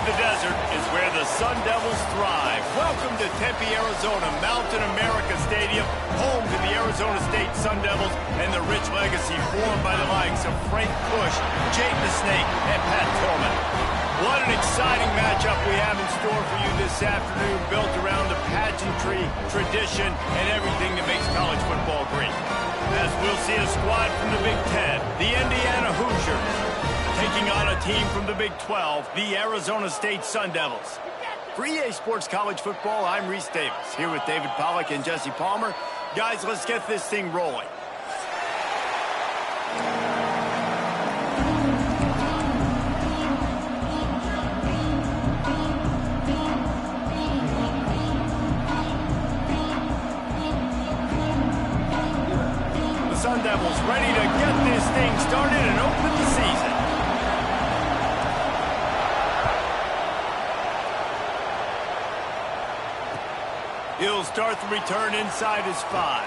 of the desert is where the Sun Devils thrive. Welcome to Tempe, Arizona, Mountain America Stadium, home to the Arizona State Sun Devils and the rich legacy formed by the likes of Frank Bush, Jake the Snake, and Pat Tillman. What an exciting matchup we have in store for you this afternoon, built around the pageantry, tradition, and everything that makes college football great. As we'll see a squad from the Big Ten, the Indiana Hoosiers, taking on a team from the Big 12, the Arizona State Sun Devils. For EA Sports College Football, I'm Reese Davis, here with David Pollack and Jesse Palmer. Guys, let's get this thing rolling. The Sun Devils ready to get this thing started and open the season. He'll start the return inside his 5.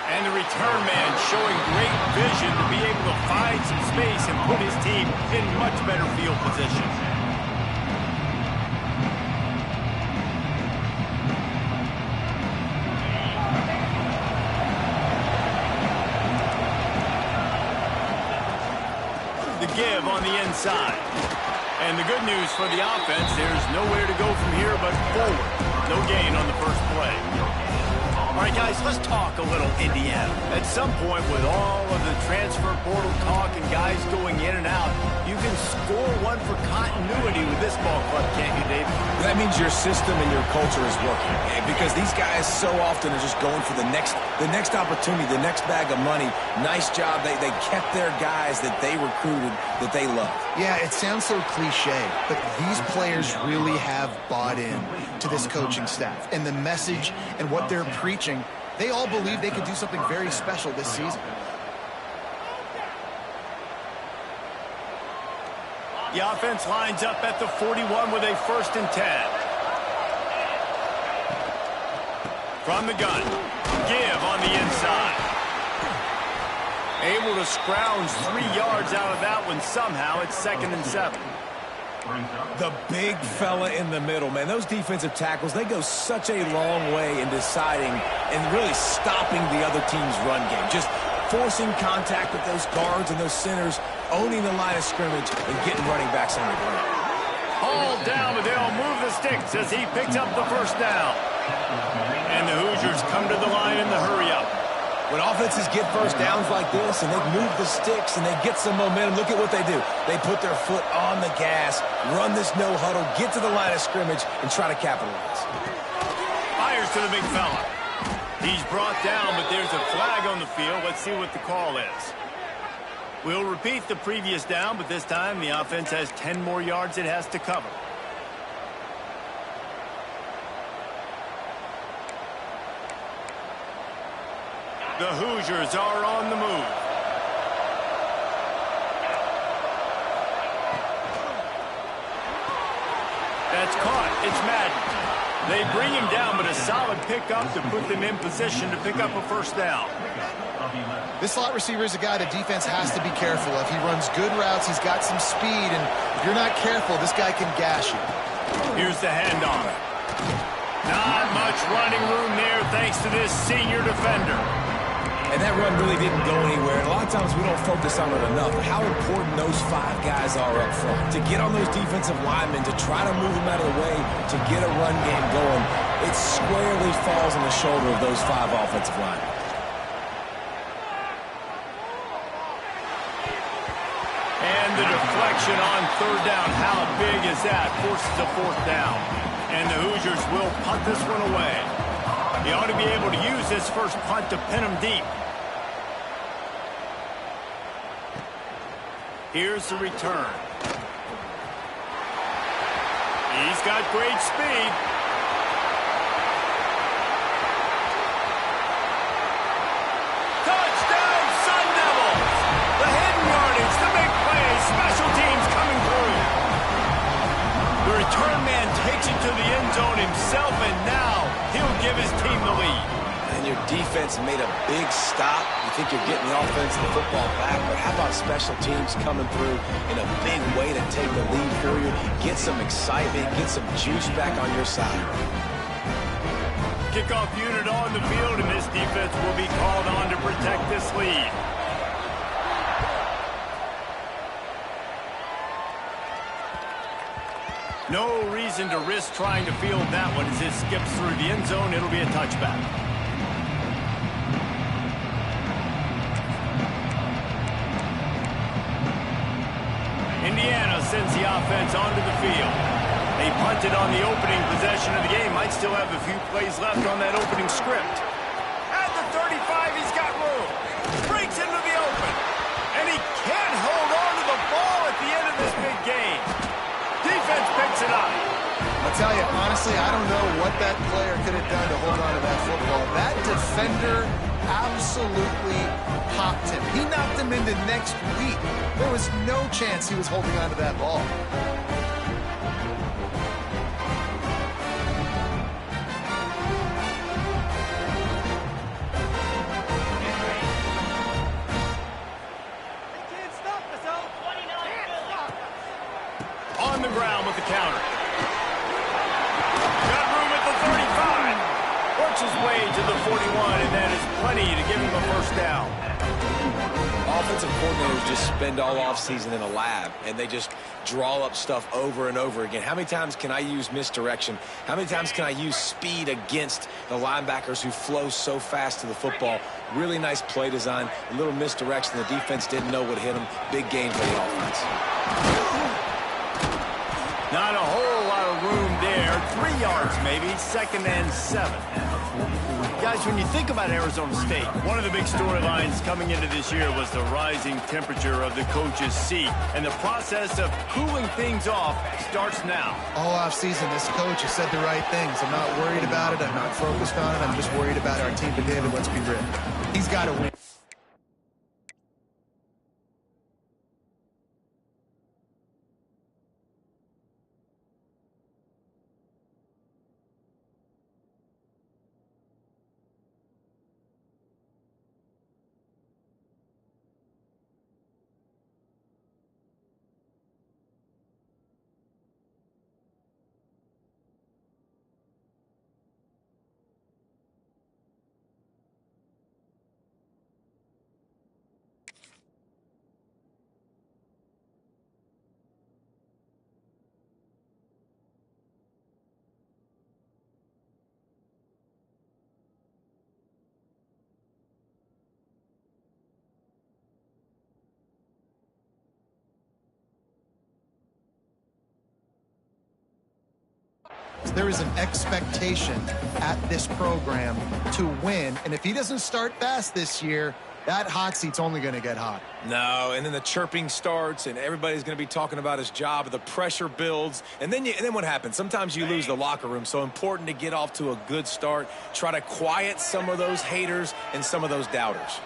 And the return man showing great vision to be able to find some space and put his team in much better field position. The give on the inside. And the good news for the offense, there's nowhere to go from here but forward. No gain on the first play. All right, guys, let's talk a little Indiana. At some point, with all of the transfer portal talk and guys going in and out, you can score one for continuity with this ball club, can't you, David? That means your system and your culture is working. Because these guys so often are just going for the next opportunity, the next bag of money. Nice job. They kept their guys that they recruited, that they love. Yeah, it sounds so cliche, but these players really have bought in to this coaching staff. And the message and what they're preaching, they all believe they could do something very special this season. The offense lines up at the 41 with a 1st and 10. From the gun, give on the inside. Able to scrounge 3 yards out of that one somehow. It's 2nd and 7. The big fella in the middle, man. Those defensive tackles, they go such a long way in deciding and really stopping the other team's run game. Just forcing contact with those guards and those centers, owning the line of scrimmage, and getting running backs on the ground. All down, but they'll move the sticks as he picks up the 1st down. And the Hoosiers come to the line in the hurry-up. When offenses get first downs like this and they move the sticks and they get some momentum, look at what they do. They put their foot on the gas, run this no huddle, get to the line of scrimmage, and try to capitalize. Fires to the big fella. He's brought down, but there's a flag on the field. Let's see what the call is. We'll repeat the previous down, but this time the offense has 10 more yards it has to cover. The Hoosiers are on the move. That's caught. It's Madden. They bring him down, but a solid pickup to put them in position to pick up a 1st down. This slot receiver is a guy the defense has to be careful of. He runs good routes. He's got some speed, and if you're not careful, this guy can gash you. Here's the handoff. Not much running room there thanks to this senior defender. And that run really didn't go anywhere. And a lot of times we don't focus on it enough. How important those 5 guys are up front. To get on those defensive linemen, to try to move them out of the way, to get a run game going, it squarely falls on the shoulder of those 5 offensive linemen. And the deflection on 3rd down. How big is that? Forces a 4th down. And the Hoosiers will punt this one away. He ought to be able to use this first punt to pin him deep. Here's the return. He's got great speed. Touchdown, Sun Devils! The hidden yardage, the big play, special teams coming through. The return man takes it to the end zone himself, and now he'll give his team the lead. And your defense made a big stop. You think you're getting the offense and the football back, but how about special teams coming through in a big way to take the lead for you, get some excitement, get some juice back on your side. Kickoff unit on the field, and this defense will be called on to protect this lead. No reason to risk trying to field that one as it skips through the end zone. It'll be a touchback. Indiana sends the offense onto the field. They punted on the opening possession of the game. Might still have a few plays left on that opening script. At the 35, he's got room. Breaks into the open. And he can't hold on to the ball at the end of this big game. Defense picks it up. I'll tell you, honestly, I don't know what that player could have done to hold on to that football. That defender absolutely popped him. He knocked him into next week. There was no chance he was holding on to that ball. On the ground with the counter. Got room at the 35. Works his way to the 41, and that is plenty to give him a first down. Offensive coordinators just spend all offseason in a lab, and they just draw up stuff over and over again. How many times can I use misdirection? How many times can I use speed against the linebackers who flow so fast to the football? Really nice play design, a little misdirection. The defense didn't know what hit them. Big gain for the offense. Not a whole lot of room there. 3 yards maybe, 2nd and 7. Guys, when you think about Arizona State, one of the big storylines coming into this year was the rising temperature of the coach's seat. And the process of cooling things off starts now. All offseason, this coach has said the right things. I'm not worried about it. I'm not focused on it. I'm just worried about our team. But David, let's be real. He's got to win. There is an expectation at this program to win, and if he doesn't start fast this year, that hot seat's only going to get hot. No, and then the chirping starts, and everybody's going to be talking about his job, the pressure builds, and then what happens? Sometimes you lose the locker room, so important to get off to a good start, try to quiet some of those haters and some of those doubters.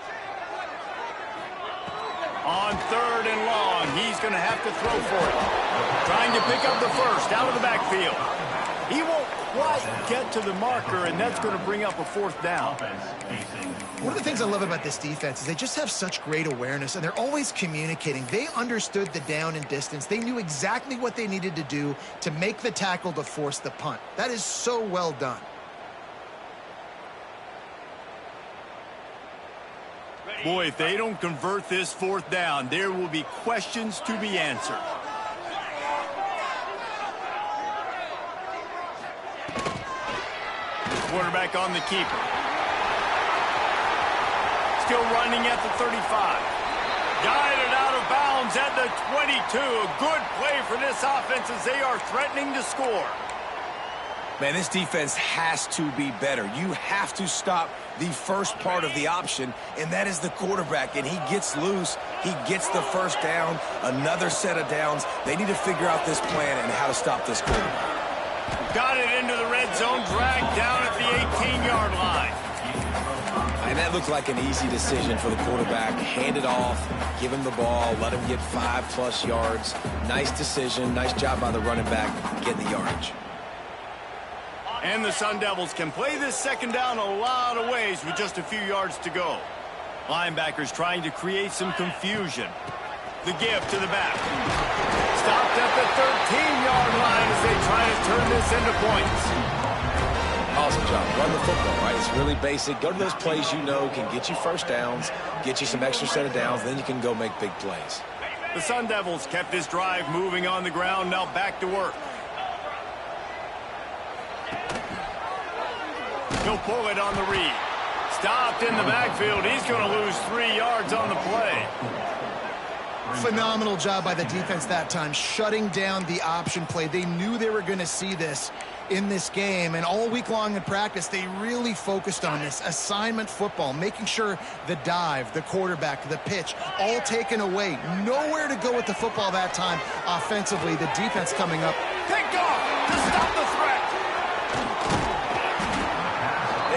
On 3rd and long, he's going to have to throw for it. Trying to pick up the first out of the backfield. He won't quite get to the marker, and that's going to bring up a 4th down. One of the things I love about this defense is they just have such great awareness, and they're always communicating. They understood the down and distance. They knew exactly what they needed to do to make the tackle to force the punt. That is so well done. Boy, if they don't convert this 4th down, there will be questions to be answered. Quarterback on the keeper. Still running at the 35. Guided out of bounds at the 22. A good play for this offense as they are threatening to score. Man, this defense has to be better. You have to stop the first part of the option, and that is the quarterback. And he gets loose. He gets the first down, another set of downs. They need to figure out this plan and how to stop this quarterback. Got it into the red zone, dragged down at the 18-yard line. And that looked like an easy decision for the quarterback. Hand it off, give him the ball, let him get 5+ yards. Nice decision, nice job by the running back, getting the yardage. And the Sun Devils can play this second down a lot of ways with just a few yards to go. Linebackers trying to create some confusion. The give to the back. Stopped at the 13-yard line as they try to turn this into points. Awesome job. Run the football, right? It's really basic. Go to those plays you know can get you first downs, get you some extra set of downs, then you can go make big plays. The Sun Devils kept this drive moving on the ground, now back to work. He'll pull it on the read. Stopped in the backfield. He's going to lose 3 yards on the play. Phenomenal job by the defense that time, shutting down the option play. They knew they were going to see this in this game, and all week long in practice, they really focused on this assignment football, making sure the dive, the quarterback, the pitch, all taken away. Nowhere to go with the football that time offensively. The defense coming up. Picked off to stop the threat.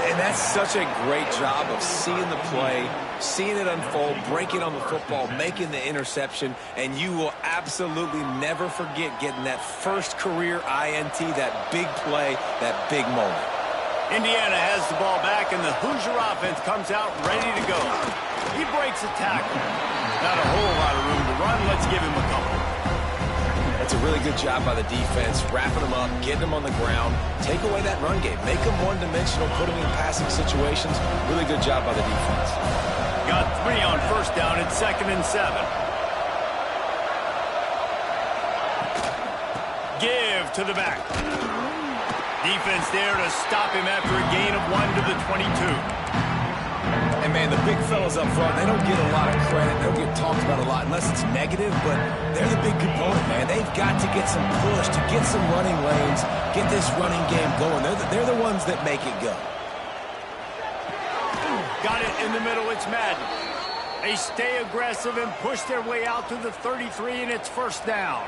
And that's such a great job of seeing the play, seeing it unfold, breaking on the football, making the interception, and you will absolutely never forget getting that first career INT, that big play, that big moment. Indiana has the ball back, and the Hoosier offense comes out ready to go. He breaks a tackle. Not a whole lot of room to run. Let's give him a couple. That's a really good job by the defense, wrapping them up, getting them on the ground, take away that run game, make them one-dimensional, put them in passing situations. Really good job by the defense. Got 3 on first down. It's 2nd and 7. Give to the back. Defense there to stop him after a gain of 1 to the 22. And, man, the big fellas up front, they don't get a lot of credit. They don't get talked about a lot unless it's negative, but they're the big component, man. They've got to get some push, to get some running lanes, get this running game going. They're the ones that make it go. Got it in the middle. It's Madden. They stay aggressive and push their way out to the 33, and it's first down.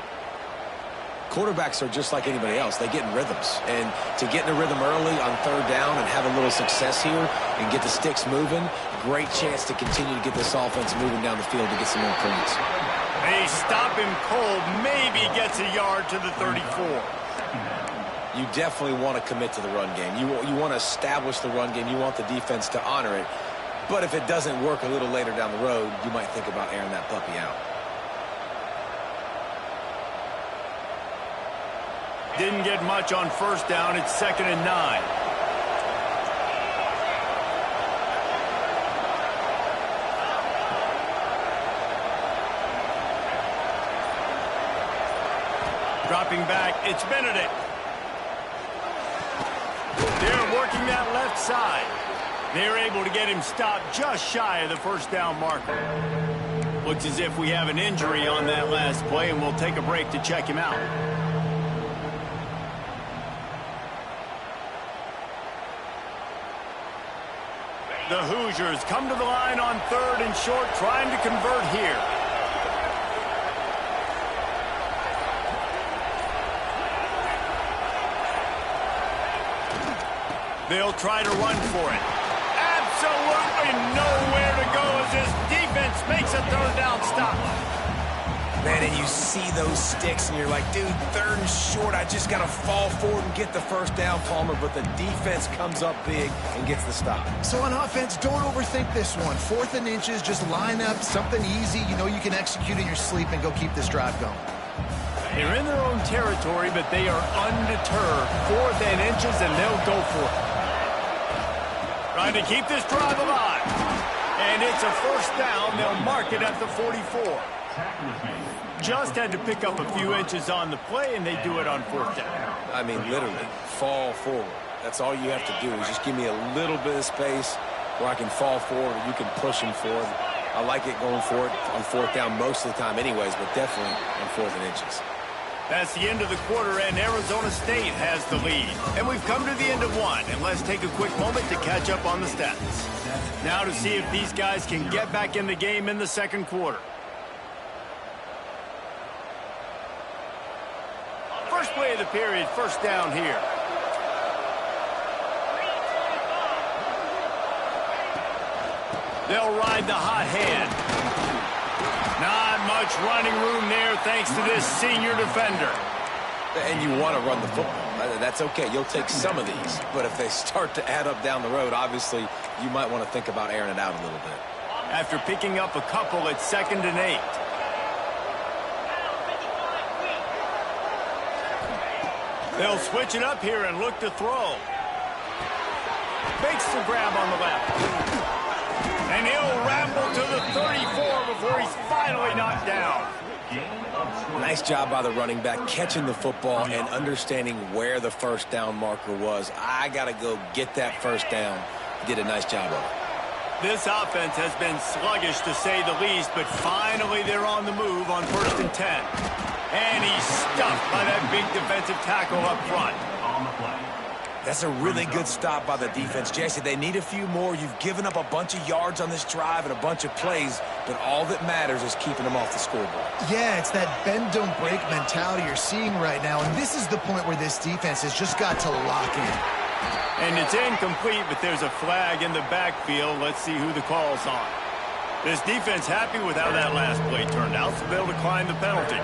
Quarterbacks are just like anybody else. They get in rhythms. And to get in a rhythm early on 3rd down and have a little success here and get the sticks moving, great chance to continue to get this offense moving down the field to get some more points. They stop him cold. Maybe gets a yard to the 34. You definitely want to commit to the run game. You want to establish the run game. You want the defense to honor it. But if it doesn't work a little later down the road, you might think about airing that puppy out. Didn't get much on first down. It's 2nd and 9. Dropping back, it's Benedict. They're working that left side. They're able to get him stopped just shy of the first down marker. Looks as if we have an injury on that last play, and we'll take a break to check him out. The Hoosiers come to the line on 3rd and short, trying to convert here. They'll try to run for it. Absolutely nowhere to go as this defense makes a 3rd down stop. Man, and you see those sticks, and you're like, dude, 3rd and short, I just got to fall forward and get the first down, Palmer, but the defense comes up big and gets the stop. So on offense, don't overthink this one. 4th and inches, just line up something easy you know you can execute in your sleep and go keep this drive going. They're in their own territory, but they are undeterred. 4th and inches, and they'll go for it. Trying to keep this drive alive. And it's a first down. They'll mark it at the 44. Just had to pick up a few inches on the play, and they do it on 4th down. I mean, literally, fall forward. That's all you have to do is just give me a little bit of space where I can fall forward and you can push him forward. I like it going for it on 4th down most of the time anyways, but definitely on 4th and inches. That's the end of the quarter, and Arizona State has the lead. And we've come to the end of one, and let's take a quick moment to catch up on the stats. Now to see if these guys can get back in the game in the second quarter. First play of the period, first down here. They'll ride the hot hand. Not much running room there thanks to this senior defender. And you want to run the football. That's okay. You'll take some of these. But if they start to add up down the road, obviously, you might want to think about airing it out a little bit. After picking up a couple, it's 2nd and 8. They'll switch it up here and look to throw. Makes the grab on the left. And he'll ramble to the 34 before he's finally knocked down. Nice job by the running back catching the football and understanding where the first down marker was. I got to go get that first down. He did a nice job of it. This offense has been sluggish to say the least, but finally they're on the move on 1st and 10. And he's stuffed by that big defensive tackle up front. That's a really good stop by the defense. Jesse, they need a few more. You've given up a bunch of yards on this drive and a bunch of plays, but all that matters is keeping them off the scoreboard. Yeah, it's that bend, don't break mentality you're seeing right now, and this is the point where this defense has just got to lock in. And it's incomplete, but there's a flag in the backfield. Let's see who the call's on. This defense happy with how that last play turned out, so they'll decline the penalty.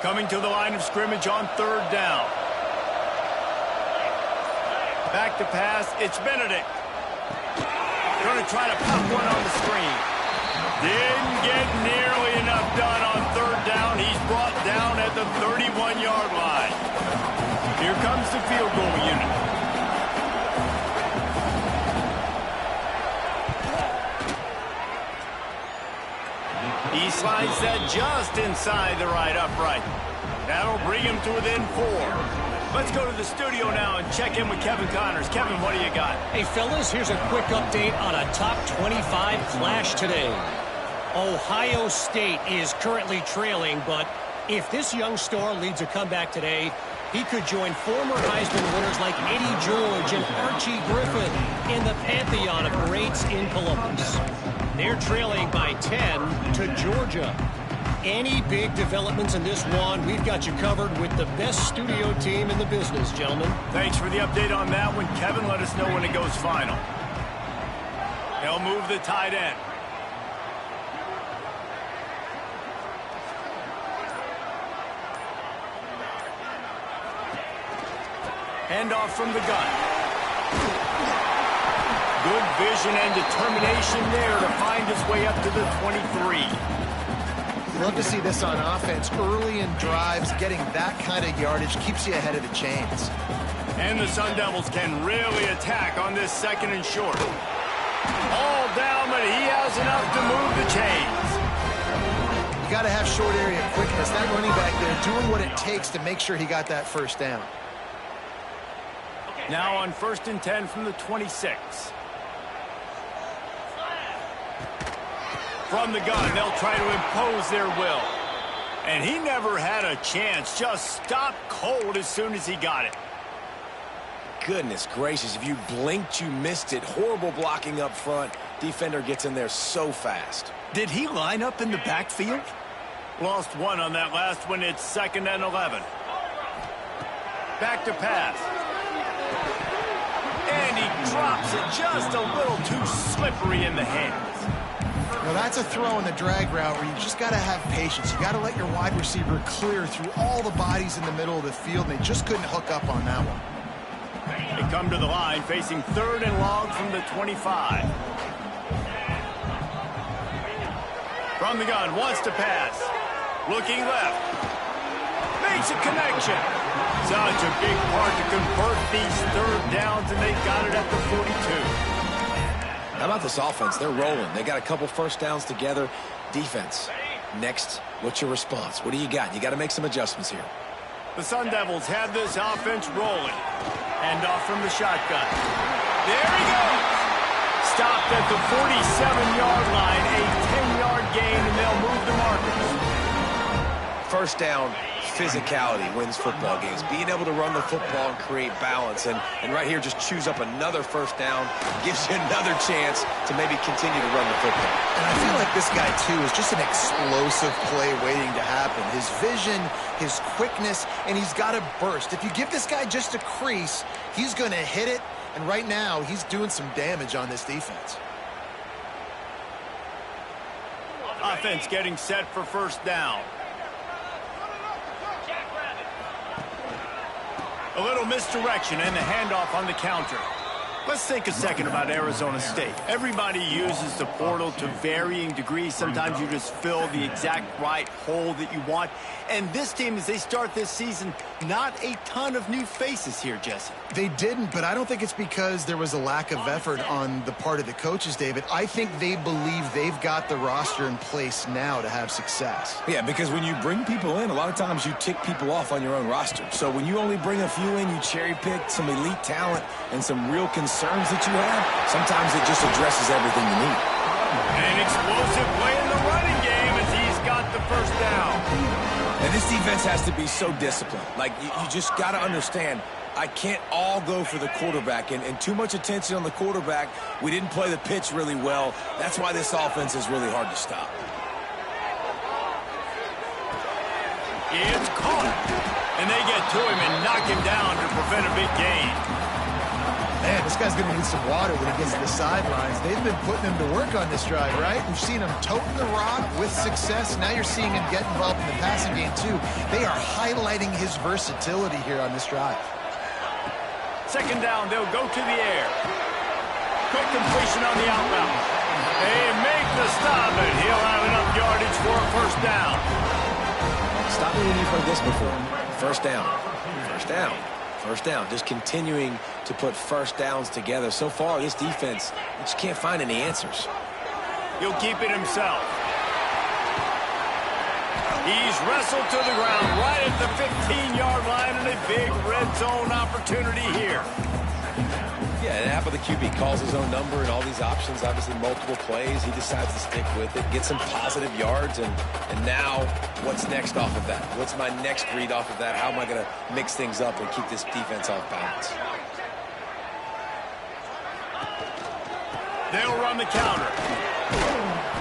Coming to the line of scrimmage on 3rd down. Back to pass, it's Benedict. Going to try to pop one on the screen. Didn't get nearly enough done on 3rd down. He's brought down at the 31-yard line. Here comes the field goal unit. He slides that just inside the right upright. That'll bring him to within 4. Let's go to the studio now and check in with Kevin Connors. Kevin, what do you got? Hey, fellas, here's a quick update on a top 25 clash today. Ohio State is currently trailing, but if this young star leads a comeback today, he could join former Heisman winners like Eddie George and Archie Griffin in the pantheon of greats in Columbus. They're trailing by 10 to Georgia. Any big developments in this one, we've got you covered with the best studio team in the business, gentlemen. Thanks for the update on that one, Kevin. Let us know when it goes final. They'll move the tight end. Handoff from the gun. Good vision and determination there to find his way up to the 23. Love to see this on offense. Early in drives, getting that kind of yardage keeps you ahead of the chains. And the Sun Devils can really attack on this 2nd and short. All down, but he has enough to move the chains. You got to have short area quickness. That running back there doing what it takes to make sure he got that first down. Now on 1st and 10 from the 26. From the gun, they'll try to impose their will. And he never had a chance. Just stopped cold as soon as he got it. Goodness gracious, if you blinked, you missed it. Horrible blocking up front. Defender gets in there so fast. Did he line up in the backfield? Lost one on that last one. It's 2nd and 11. Back to pass. And he drops it just a little too slippery in the hands. Now that's a throw in the drag route where you just got to have patience. You got to let your wide receiver clear through all the bodies in the middle of the field, and they just couldn't hook up on that one. They come to the line facing 3rd and long from the 25. From the gun, wants to pass. Looking left. Makes a connection. Such a big part to convert these 3rd downs, and they got it at the 42. How about this offense? They're rolling. They got a couple first downs together. Defense. Next, what's your response? What do you got? You got to make some adjustments here. The Sun Devils have this offense rolling. Hand off from the shotgun. There he goes. Stopped at the 47-yard line. A 10-yard gain, and they'll move the markers. First down, physicality wins football games. Being able to run the football and create balance. And right here, just choose up another first down. Gives you another chance to maybe continue to run the football. And I feel like this guy, too, is just an explosive play waiting to happen. His vision, his quickness, and he's got to burst. If you give this guy just a crease, he's going to hit it. And right now, he's doing some damage on this defense. offense getting set for first down. A little misdirection and the handoff on the counter. Let's think a second about Arizona State. Everybody uses the portal to varying degrees. Sometimes you just fill the exact right hole that you want. And this team, as they start this season, not a ton of new faces here, Jesse. They didn't, but I don't think it's because there was a lack of effort on the part of the coaches, David. I think they believe they've got the roster in place now to have success. Yeah, because when you bring people in, a lot of times you tick people off on your own roster. So when you only bring a few in, you cherry pick some elite talent and some real concerns that you have, sometimes it just addresses everything you need. An explosive play in the running game as he's got the first down. And this defense has to be so disciplined. Like, you just got to understand, I can't all go for the quarterback. And too much attention on the quarterback. We didn't play the pitch really well. That's why this offense is really hard to stop. It's caught. And they get to him and knock him down to prevent a big gain. Man, this guy's going to need some water when he gets to the sidelines. They've been putting him to work on this drive, right? We've seen him toting the rock with success. Now you're seeing him get involved in the passing game, too. They are highlighting his versatility here on this drive. Second down, they'll go to the air. Quick completion on the out route. They make the stop, and he'll have enough yardage for a first down. Stop me when you've heard this before. First down. First down. First down. Just continuing to put first downs together. So far, this defense, you just can't find any answers. He'll keep it himself. He's wrestled to the ground right at the 15-yard line, and a big red zone opportunity here. Yeah, and half of the QB calls his own number and all these options, obviously multiple plays. He decides to stick with it, get some positive yards, and now what's next off of that? What's my next read off of that? How am I going to mix things up and keep this defense off balance? They'll run the counter.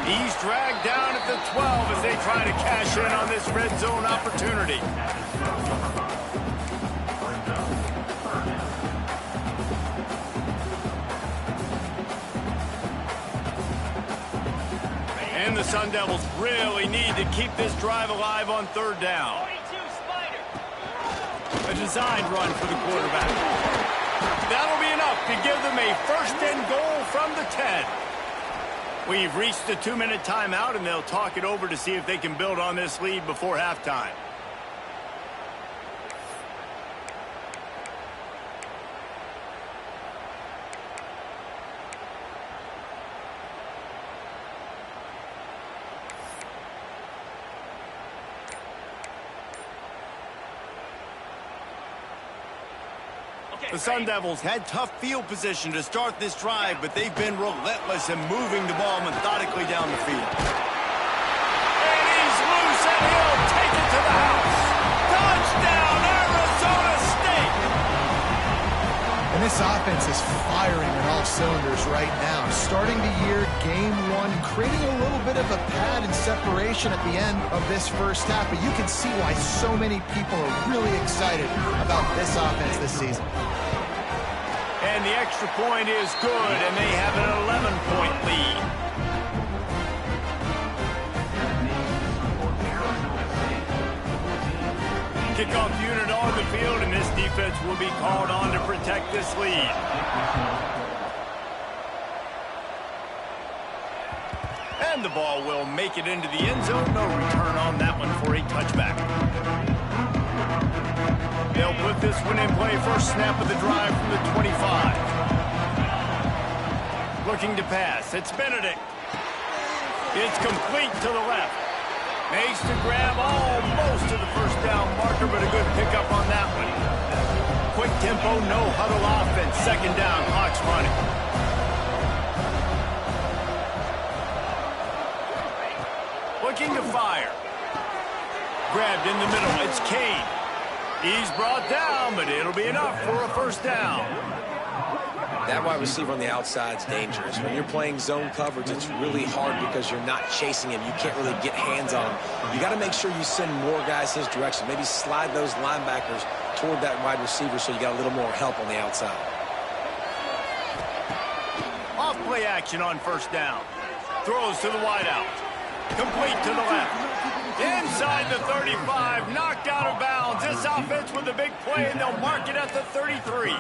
He's dragged down at the 12 as they try to cash in on this red zone opportunity. And the Sun Devils really need to keep this drive alive on third down. A designed run for the quarterback. That'll be enough to give them a first and goal from the 10. We've reached the 2-minute timeout, and they'll talk it over to see if they can build on this lead before halftime. The Sun Devils had tough field position to start this drive, but they've been relentless in moving the ball methodically down the field. And he's loose, and he'll take it to the house. Touchdown, Arizona State! And this offense is firing on all cylinders right now. Starting the year, game one, creating a little bit of a pad and separation at the end of this first half. But you can see why so many people are really excited about this offense this season. And the extra point is good, and they have an 11-point lead. Kickoff unit on the field, and this defense will be called on to protect this lead. And the ball will make it into the end zone. No return on that one for a touchback. They'll put this one in play. First snap of the drive from the 25. Looking to pass. It's Benedict. It's complete to the left. Makes the grab almost to the first down marker, but a good pickup on that one. Quick tempo, no huddle offense. Second down, clock's running. Looking to fire. Grabbed in the middle. It's Kane. He's brought down, but it'll be enough for a first down. That wide receiver on the outside is dangerous. When you're playing zone coverage, it's really hard because you're not chasing him. You can't really get hands on him. You got to make sure you send more guys his direction. Maybe slide those linebackers toward that wide receiver so you got a little more help on the outside. Off play action on first down. Throws to the wideout. Complete to the left. Inside the 35, knocked out of bounds. This offense with a big play, and they'll mark it at the 33.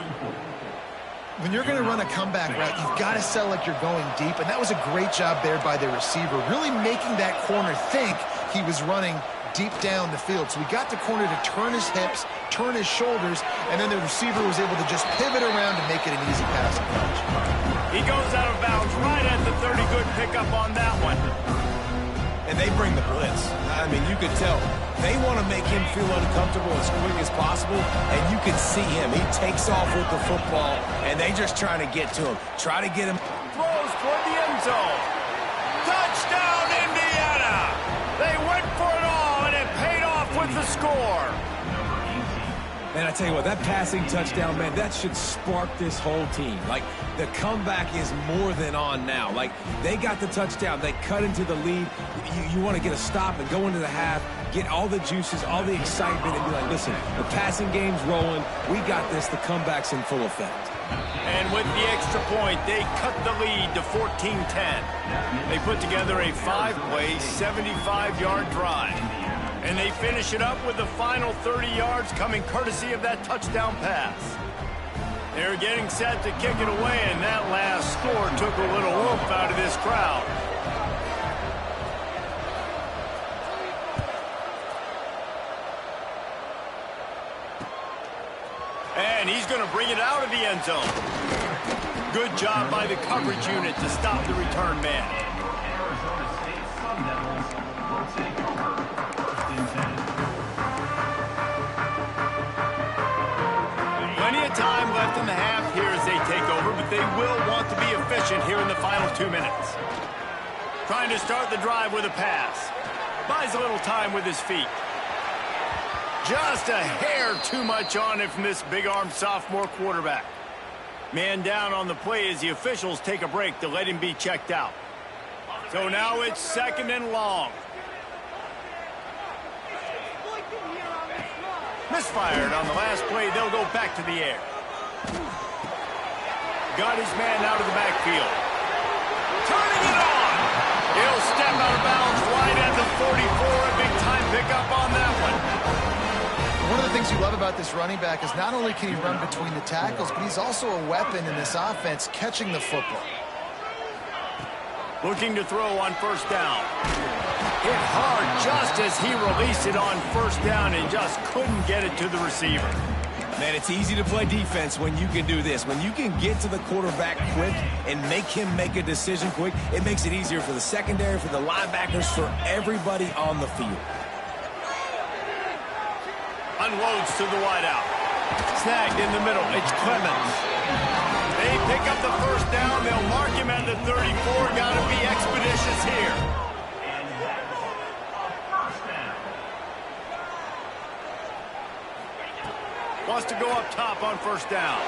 When you're going to run a comeback route, you've got to sell like you're going deep, and that was a great job there by the receiver, really making that corner think he was running deep down the field. So we got the corner to turn his hips, turn his shoulders, and then the receiver was able to just pivot around and make it an easy pass and catch. He goes out of bounds right at the 30. Good pickup on that one. And they bring the blitz. I mean, you could tell. They want to make him feel uncomfortable as quick as possible, and you can see him. He takes off with the football, and they just trying to get to him. Try to get him. Throws toward the end zone. Touchdown, Indiana! They went for it all, and it paid off with the score. Man, I tell you what, that passing touchdown, man, that should spark this whole team. Like, the comeback is more than on now. Like, they got the touchdown. They cut into the lead. You want to get a stop and go into the half, get all the juices, all the excitement, and be like, listen, the passing game's rolling. We got this. The comeback's in full effect. And with the extra point, they cut the lead to 14-10. They put together a 5-play, 75-yard drive. And they finish it up with the final 30 yards coming courtesy of that touchdown pass. They're getting set to kick it away, and that last score took a little oomph out of this crowd. And he's going to bring it out of the end zone. Good job by the coverage unit to stop the return man. Plenty of time left in the half here as they take over, but they will want to be efficient here in the final 2 minutes. Trying to start the drive with a pass. Buys a little time with his feet. Just a hair too much on it from this big-armed sophomore quarterback. Man down on the play as the officials take a break to let him be checked out. So now it's 2nd and long. Misfired on the last play. They'll go back to the air. Got his man out of the backfield. Turning it on. He'll step out of bounds right at the 44. A big-time pickup on that one. One of the things you love about this running back is not only can he run between the tackles, but he's also a weapon in this offense catching the football. Looking to throw on 1st down. Hit hard just as he released it on 1st down and just couldn't get it to the receiver. Man, it's easy to play defense when you can do this. When you can get to the quarterback quick and make him make a decision quick, it makes it easier for the secondary, for the linebackers, for everybody on the field. Unloads to the wideout. Snagged in the middle. It's Clemens. They pick up the 1st down. They'll mark him at the 34. Got to be expeditious here. Wants to go up top on 1st down.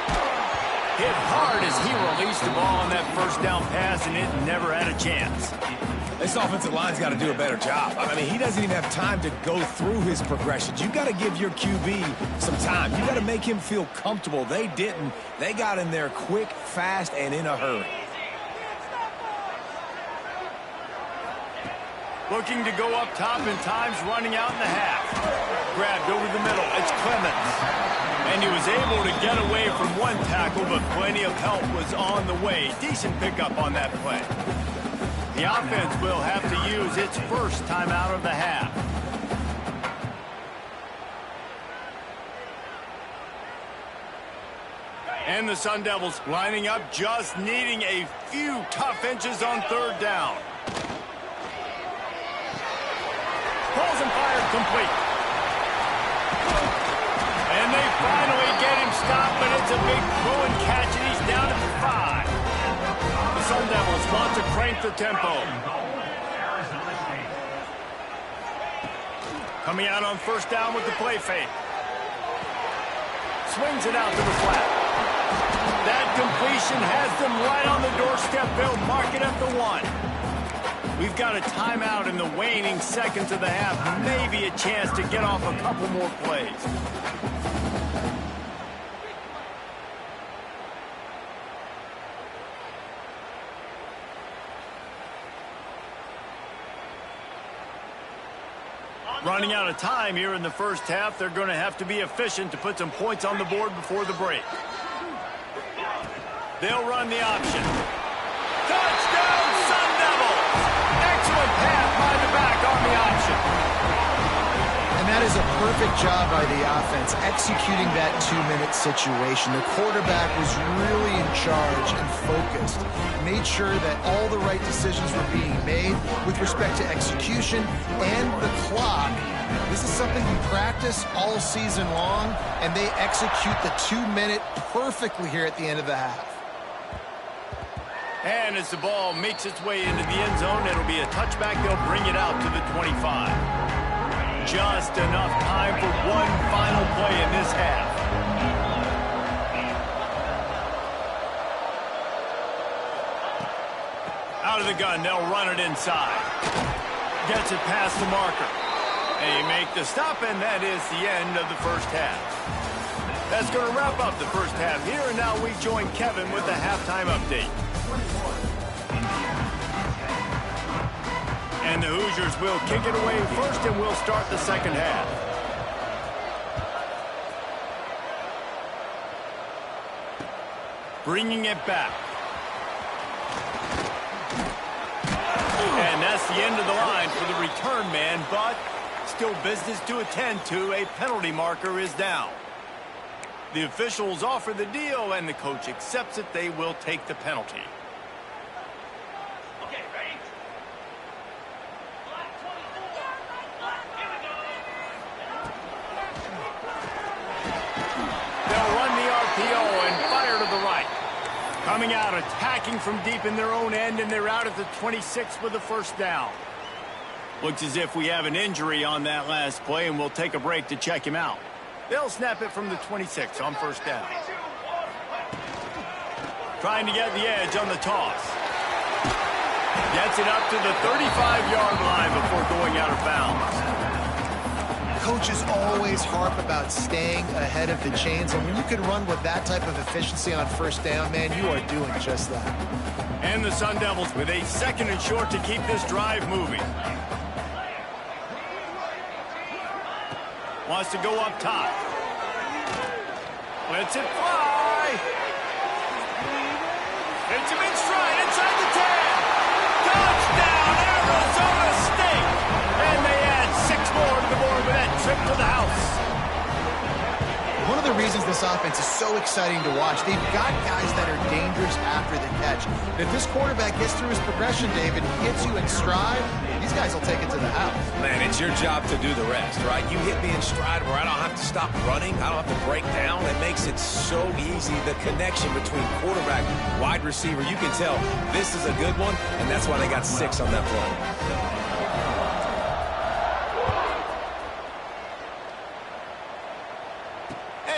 Hit hard as he released the ball on that 1st down pass, and it never had a chance. This offensive line's got to do a better job. I mean, he doesn't even have time to go through his progressions. You got to give your QB some time. You got to make him feel comfortable. They didn't. They got in there quick, fast, and in a hurry. Looking to go up top, and time's running out in the half. Grabbed over the middle. It's Clemens. And he was able to get away from one tackle, but plenty of help was on the way. Decent pickup on that play. The offense will have to use its 1st timeout of the half. And the Sun Devils lining up, just needing a few tough inches on 3rd down. Pulls and fired complete. And they finally get him stopped, but it's a big throw and catch, and he's down at the 5. The Sun Devils want to crank the tempo. Coming out on 1st down with the play fake. Swings it out to the flat. That completion has them right on the doorstep. They'll mark it at the 1. We've got a timeout in the waning seconds of the half. Maybe a chance to get off a couple more plays. Running out of time here in the first half, they're going to have to be efficient to put some points on the board before the break. They'll run the option. Touchdown, Sun Devils! Excellent pass by the back on the option. And that is a perfect job by the offense, executing that 2-minute situation. The quarterback was really in charge and focused. Made sure that all the right decisions were being made with respect to execution and the clock. This is something we practice all season long, and they execute the 2-minute perfectly here at the end of the half. And as the ball makes its way into the end zone, it'll be a touchback. They'll bring it out to the 25. Just enough time for one final play in this half. Out of the gun, they'll run it inside. Gets it past the marker. They make the stop, and that is the end of the first half. That's going to wrap up the first half here, and now we join Kevin with the halftime update. And the Hoosiers will kick it away first, and we'll start the second half. Bringing it back. And that's the end of the line for the return man, but still business to attend to. A penalty marker is down. The officials offer the deal, and the coach accepts it. They will take the penalty. Okay, ready? Black 24. Here we go. They'll run the RPO and fire to the right. Coming out, attacking from deep in their own end, and they're out at the 26 with the first down. Looks as if we have an injury on that last play, and we'll take a break to check him out. They'll snap it from the 26 on first down. Trying to get the edge on the toss. Gets it up to the 35-yard line before going out of bounds. Coaches always harp about staying ahead of the chains, and when you can run with that type of efficiency on first down, man, you are doing just that. And the Sun Devils with a second and short to keep this drive moving. Wants to go up top. Lets it fly. Hits him in stride inside the 10. Touchdown, Arizona State. And they add 6 more to the board with that trip to the house. One of the reasons this offense is so exciting to watch, they've got guys that are dangerous after the catch. And if this quarterback gets through his progression, David, hits you in stride, these guys will take it to the house. Man, it's your job to do the rest, right? You hit me in stride where I don't have to stop running. I don't have to break down. It makes it so easy. The connection between quarterback, wide receiver, you can tell this is a good one, and that's why they got 6 on that play.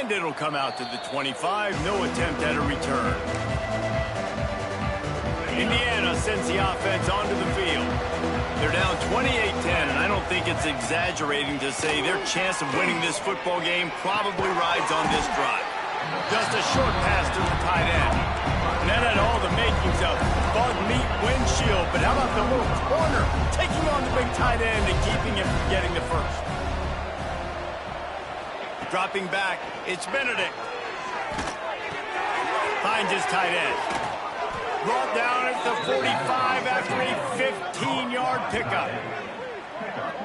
And it'll come out to the 25. No attempt at a return. Indiana sends the offense onto the field. They're down 28-10, and I don't think it's exaggerating to say their chance of winning this football game probably rides on this drive. Just a short pass to the tight end. And that had all the makings of bug meat windshield, but how about the little corner taking on the big tight end and keeping him from getting the first? Dropping back, it's Benedict. Finds his tight end. Brought down at the 45 after a 15-yard pickup.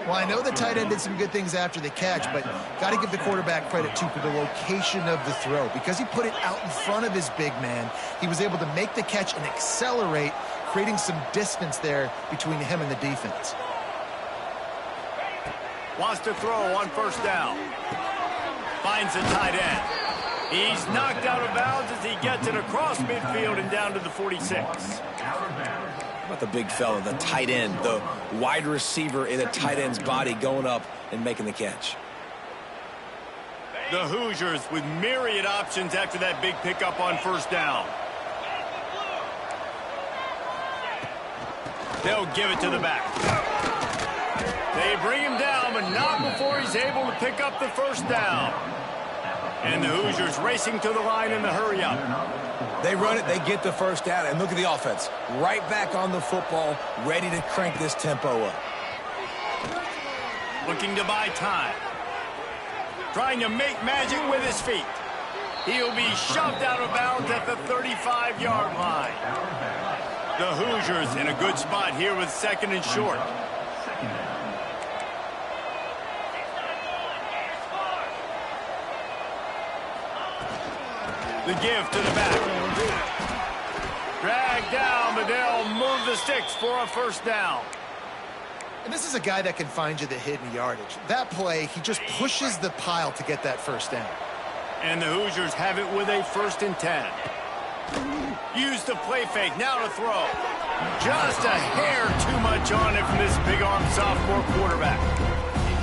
Well, I know the tight end did some good things after the catch, but got to give the quarterback credit, too, for the location of the throw. Because he put it out in front of his big man, he was able to make the catch and accelerate, creating some distance there between him and the defense. Wants to throw on first down. Finds the tight end. He's knocked out of bounds as he gets it across midfield and down to the 46. How about the big fella, the tight end, the wide receiver in a tight end's body going up and making the catch? The Hoosiers with myriad options after that big pickup on first down. They'll give it to the back. They bring him down, but not before he's able to pick up the first down. And the Hoosiers racing to the line in the hurry up. They run it, they get the first down, and look at the offense. Right back on the football, ready to crank this tempo up. Looking to buy time. Trying to make magic with his feet. He'll be shoved out of bounds at the 35-yard line. The Hoosiers in a good spot here with second and short. The give to the back. Drag down, but they'll move the sticks for a first down. And this is a guy that can find you the hidden yardage. That play, he just pushes the pile to get that first down. And the Hoosiers have it with a 1st and 10. Use the play fake, now to throw. Just a hair too much on it from this big-armed sophomore quarterback.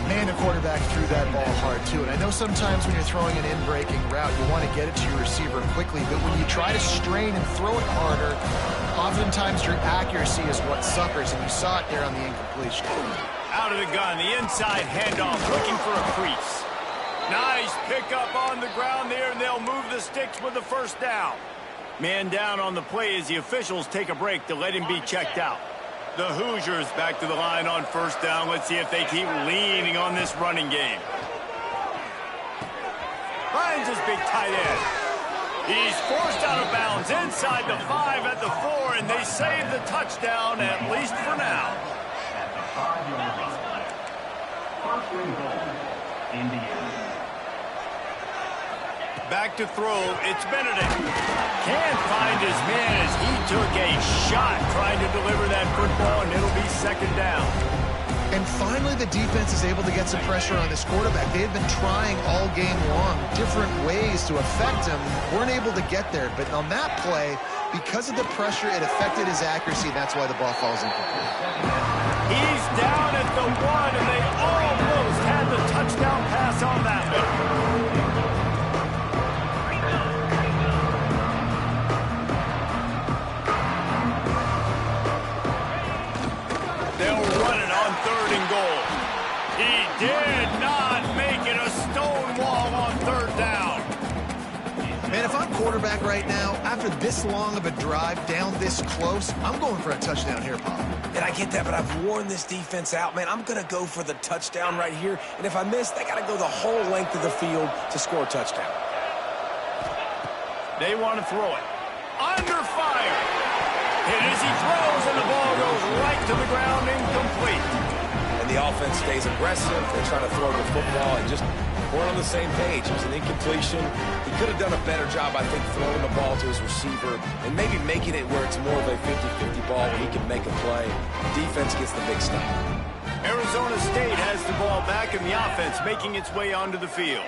Man, the quarterback threw that ball hard, too. And I know sometimes when you're throwing an in-breaking route, you want to get it to your receiver quickly. But when you try to strain and throw it harder, oftentimes your accuracy is what suffers. And you saw it there on the incompletion. Out of the gun, the inside handoff, looking for a crease. Nice pickup on the ground there, and they'll move the sticks with the first down. Man down on the play as the officials take a break to let him be checked out. The Hoosiers back to the line on first down. Let's see if they keep leaning on this running game. Finds his big tight end. He's forced out of bounds inside the 5 at the 4, and they save the touchdown, at least for now. Back to throw, it's Benedict. Can't find his man as he took a shot trying to deliver that football, and it'll be second down. And finally, the defense is able to get some pressure on this quarterback. They had been trying all game long different ways to affect him. Weren't able to get there. But on that play, because of the pressure, it affected his accuracy, and that's why the ball falls incomplete. He's down at the 1, and they almost had the touchdown pass on that one. He did not make it a stone wall on third down. Man, if I'm quarterback right now, after this long of a drive down this close, I'm going for a touchdown here, Pop. And I get that, but I've worn this defense out, man. I'm going to go for the touchdown right here. And if I miss, they got to go the whole length of the field to score a touchdown. They want to throw it. Under fire. Hit as he throws, and the ball goes right to the ground, incomplete. And the offense stays aggressive. They're trying to throw the football and just weren't on the same page. It was an incompletion. He could have done a better job, I think, throwing the ball to his receiver and maybe making it where it's more of a 50-50 ball where he can make a play. Defense gets the big stop. Arizona State has the ball back, and the offense making its way onto the field.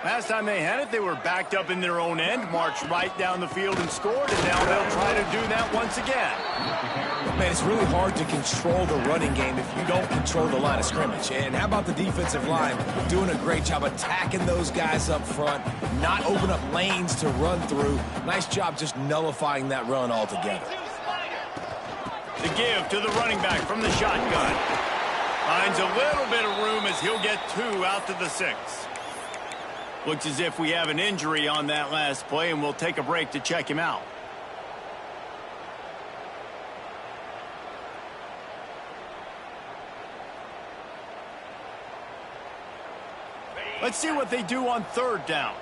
Last time they had it, they were backed up in their own end, marched right down the field and scored, and now they'll try to do that once again. Man, it's really hard to control the running game if you don't control the line of scrimmage. And how about the defensive line doing a great job attacking those guys up front, not open up lanes to run through. Nice job just nullifying that run altogether. The give to the running back from the shotgun. Finds a little bit of room as he'll get 2 out to the 6. Looks as if we have an injury on that last play, and we'll take a break to check him out. Let's see what they do on third down.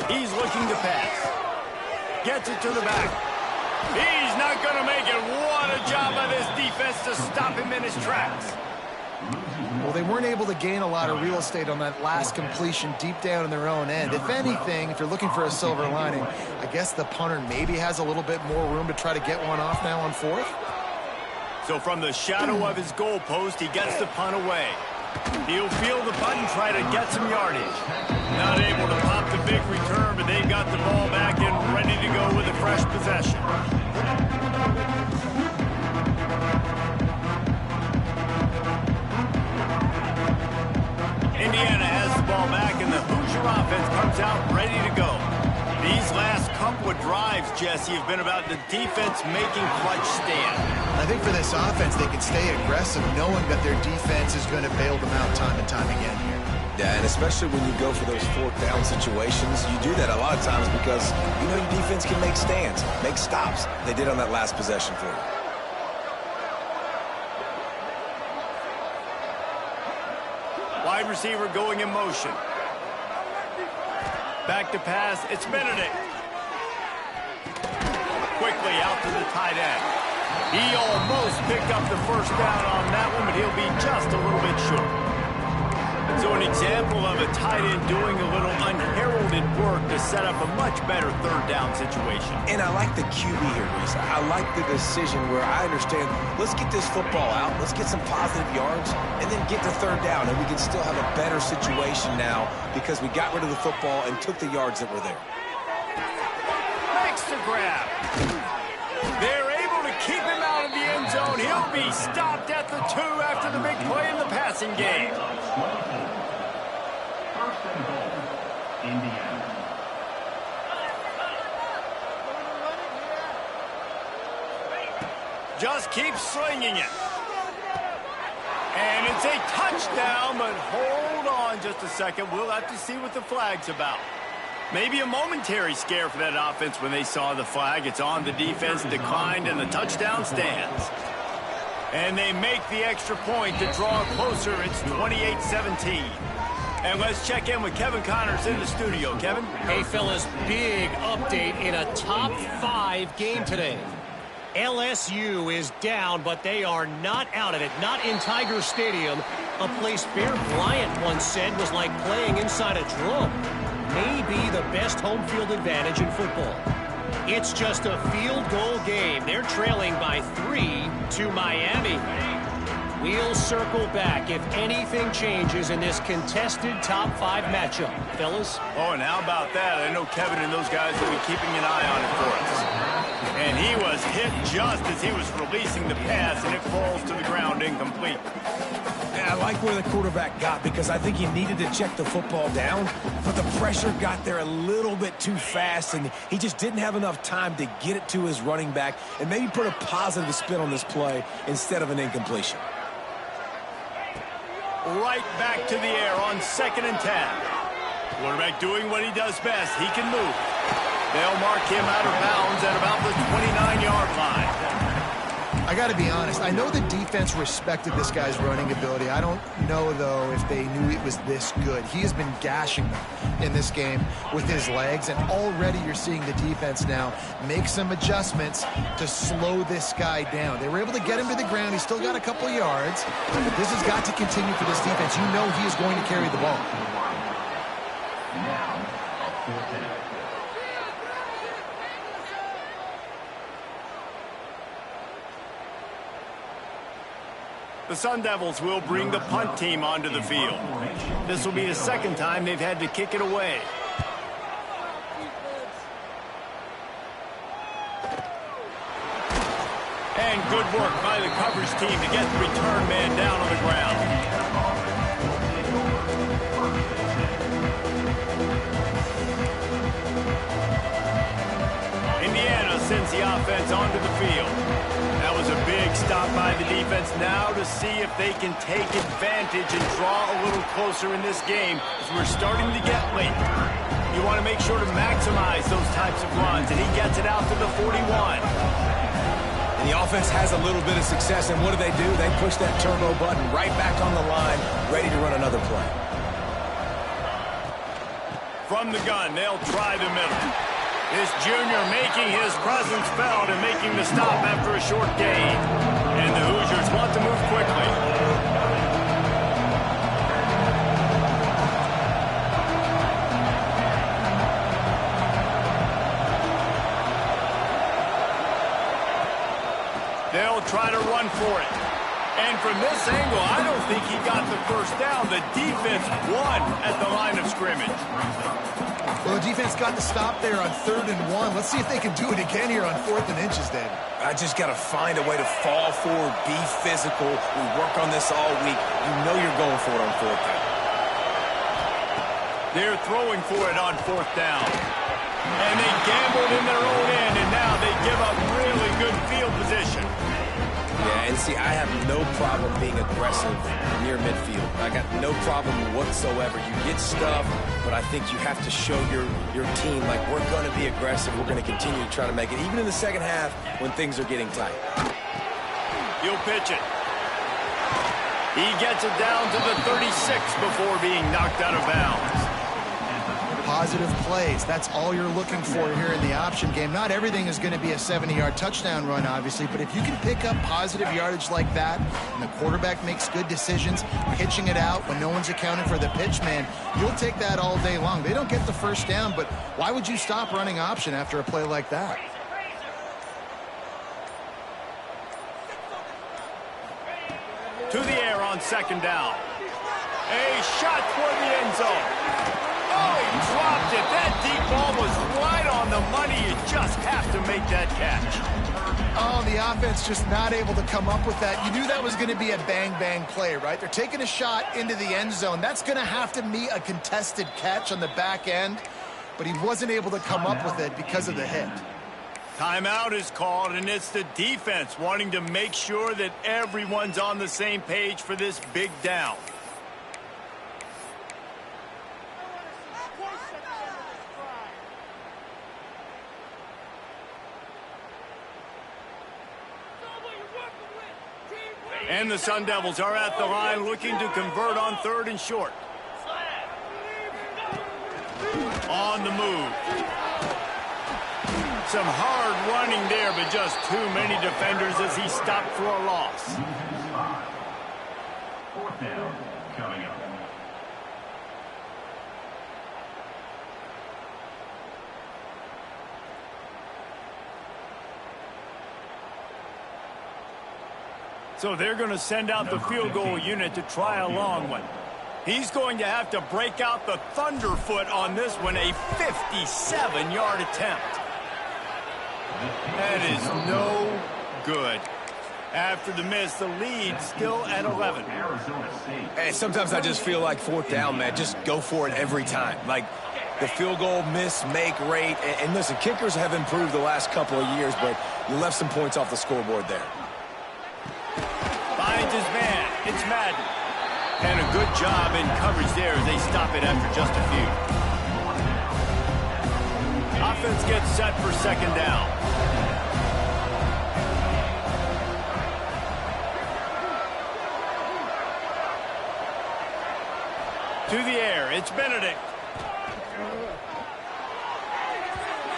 He's looking to pass. Gets it to the back. He's not going to make it. What a job by this defense to stop him in his tracks. Well, they weren't able to gain a lot of real estate on that last completion deep down in their own end. If anything, if you're looking for a silver lining, I guess the punter maybe has a little bit more room to try to get one off now on fourth. So from the shadow of his goalpost, he gets the punt away. He'll feel the punt and try to get some yardage. Not able to pop the big return, but they got the ball back and ready to go with a fresh possession. Indiana has the ball back, and the Hoosier offense comes out ready to go. These last couple of drives, Jesse, have been about the defense making clutch stand. I think for this offense, they can stay aggressive knowing that their defense is going to bail them out time and time again here. Yeah, and especially when you go for those fourth down situations, you do that a lot of times because you know your defense can make stands, make stops. They did on that last possession for you. Wide receiver going in motion. Back to pass, it's Benedict. Quickly out to the tight end. He almost picked up the first down on that one, but he'll be just a little bit short. So an example of a tight end doing a little unheralded work to set up a much better third down situation. And I like the QB here, Reese. I like the decision where I understand, let's get this football out, let's get some positive yards, and then get to third down, and we can still have a better situation now because we got rid of the football and took the yards that were there. Makes the grab. They're able to keep him out of the end zone. He'll be stopped at the 2 after the big play in the passing game. Just keep slinging it. And it's a touchdown, but hold on just a second. We'll have to see what the flag's about. Maybe a momentary scare for that offense when they saw the flag. It's on, the defense declined, and the touchdown stands. And they make the extra point to draw closer. It's 28-17. And let's check in with Kevin Connors in the studio. Kevin? Hey, fellas, big update in a top 5 game today. LSU is down, but they are not out of it. Not in Tiger Stadium, a place Bear Bryant once said was like playing inside a drum. Maybe the best home field advantage in football. It's just a field goal game. They're trailing by 3 to Miami. We'll circle back if anything changes in this contested top 5 matchup. Fellas? Oh, and how about that? I know Kevin and those guys will be keeping an eye on it for us. And he was hit just as he was releasing the pass, and it falls to the ground incomplete. I like where the quarterback got because I think he needed to check the football down, but the pressure got there a little bit too fast, and he just didn't have enough time to get it to his running back and maybe put a positive spin on this play instead of an incompletion. Right back to the air on 2nd and 10. Quarterback doing what he does best. He can move. They'll mark him out of bounds at about the 29-yard line. I got to be honest. I know the defense respected this guy's running ability. I don't know, though, if they knew it was this good. He has been gashing them in this game with his legs, and already you're seeing the defense now make some adjustments to slow this guy down. They were able to get him to the ground. He's still got a couple yards, but this has got to continue for this defense. You know he is going to carry the ball. The Sun Devils will bring the punt team onto the field. This will be the second time they've had to kick it away. And good work by the coverage team to get the return man down on the ground. Indiana sends the offense onto the field. That was a big stop by the defense now to see if they can take advantage and draw a little closer in this game as we're starting to get late. You want to make sure to maximize those types of runs, and he gets it out to the 41. And the offense has a little bit of success, and what do? They push that turbo button right back on the line, ready to run another play. From the gun, they'll try the middle. This junior making his presence felt and making the stop after a short gain. And the Hoosiers want to move quickly. They'll try to run for it. And from this angle, I don't think he got the first down. The defense won at the line of scrimmage. Well, the defense got the stop there on 3rd and 1. Let's see if they can do it again here on 4th and inches, David. I just got to find a way to fall forward, be physical. We work on this all week. You know you're going for it on 4th down. They're throwing for it on 4th down. And they gambled in their own end, and now they give up really good field position. Yeah, and see, I have no problem being aggressive near midfield. I got no problem whatsoever. You get stuff, but I think you have to show your team, like, we're going to be aggressive. We're going to continue to try to make it, even in the second half when things are getting tight. He'll pitch it. He gets it down to the 36 before being knocked out of bounds. Positive plays. That's all you're looking for here in the option game. Not everything is going to be a 70-yard touchdown run, obviously, but if you can pick up positive yardage like that, and the quarterback makes good decisions, pitching it out when no one's accounting for the pitch, man, you'll take that all day long. They don't get the first down, but why would you stop running option after a play like that? To the air on 2nd down. A shot toward the end zone. Oh, he dropped it. That deep ball was right on the money. You just have to make that catch. Oh, the offense just not able to come up with that. You knew that was going to be a bang-bang play, right? They're taking a shot into the end zone. That's going to have to be a contested catch on the back end, but he wasn't able to come up with it because of the hit. Timeout is called, and it's the defense wanting to make sure that everyone's on the same page for this big down. And the Sun Devils are at the line looking to convert on 3rd and short. On the move. Some hard running there, but just too many defenders as he stopped for a loss. 4th down coming up. So they're going to send out the field goal unit to try a long one. He's going to have to break out the thunderfoot on this one, a 57-yard attempt. That is no good. After the miss, the lead still at 11. Hey, sometimes I just feel like 4th down, man. Just go for it every time. Like the field goal miss, make rate. And listen, kickers have improved the last couple of years, but you left some points off the scoreboard there. Finds his man. It's Madden. And a good job in coverage there as they stop it after just a few. Offense gets set for 2nd down. To the air, it's Benedict.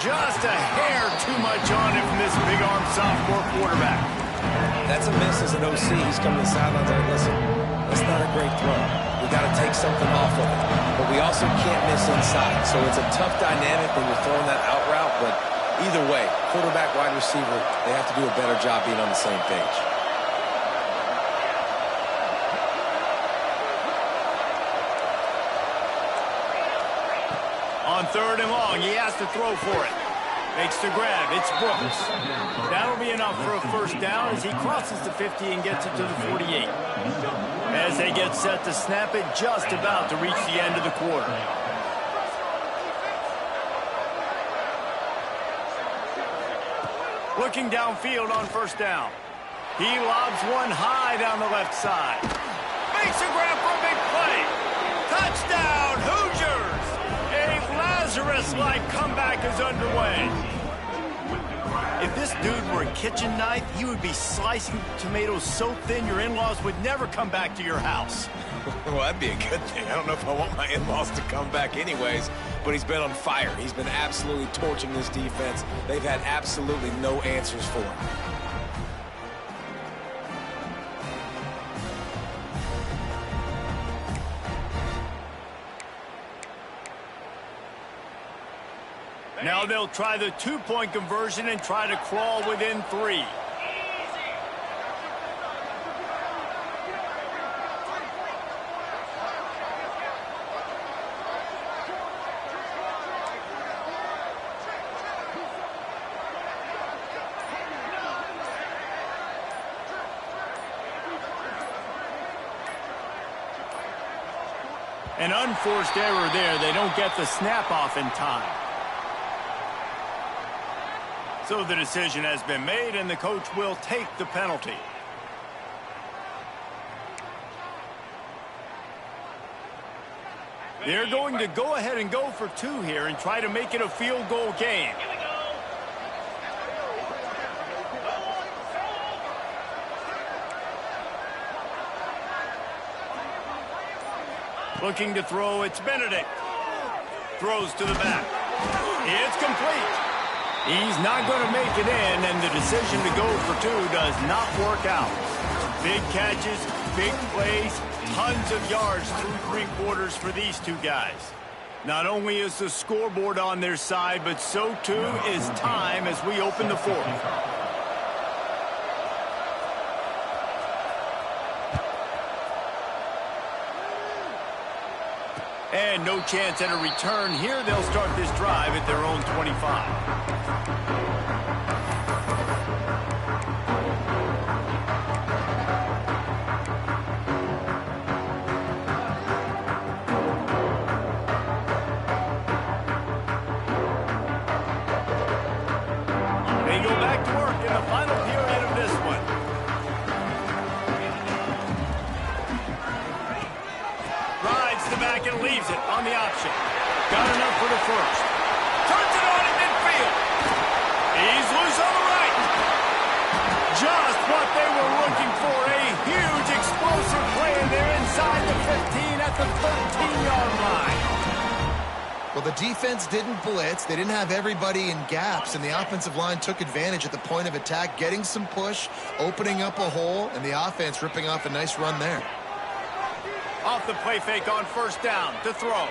Just a hair too much on it from this big-arm sophomore quarterback. That's a miss as an OC. He's coming to the sidelines like, listen, that's not a great throw. We got to take something off of it. But we also can't miss inside. So it's a tough dynamic when you're throwing that out route. But either way, quarterback, wide receiver, they have to do a better job being on the same page. On 3rd and long, he has to throw for it. Makes the grab. It's Brooks. That'll be enough for a 1st down as he crosses the 50 and gets it to the 48. As they get set to snap it, just about to reach the end of the quarter. Looking downfield on 1st down. He lobs one high down the left side. Makes a grab for a big play. Touchdown, Hoosiers! A Lazarus-like comeback is underway. If this dude were a kitchen knife, he would be slicing tomatoes so thin your in-laws would never come back to your house. Well, that'd be a good thing. I don't know if I want my in-laws to come back anyways, but he's been on fire. He's been absolutely torching this defense. They've had absolutely no answers for him. Now they'll try the 2-point conversion and try to crawl within 3. An unforced error there. They don't get the snap off in time. So the decision has been made, and the coach will take the penalty. They're going to go ahead and go for 2 here and try to make it a field goal game. Looking to throw, it's Benedict. Throws to the back. It's complete. He's not going to make it in, and the decision to go for 2 does not work out. Big catches, big plays, tons of yards through 3 quarters for these 2 guys. Not only is the scoreboard on their side, but so too is time as we open the 4th. And no chance at a return here. They'll start this drive at their own 25. They go back to work in the final period of this one. Rides the back and leaves it on the option. Got enough for the first. Turns it on in midfield. He's loose on the right. Just what they were looking for. A huge explosive play, and they're inside the 15 at the 13-yard line. Well, the defense didn't blitz. They didn't have everybody in gaps, and the offensive line took advantage at the point of attack, getting some push, opening up a hole, and the offense ripping off a nice run there. Off the play fake on first down to throw.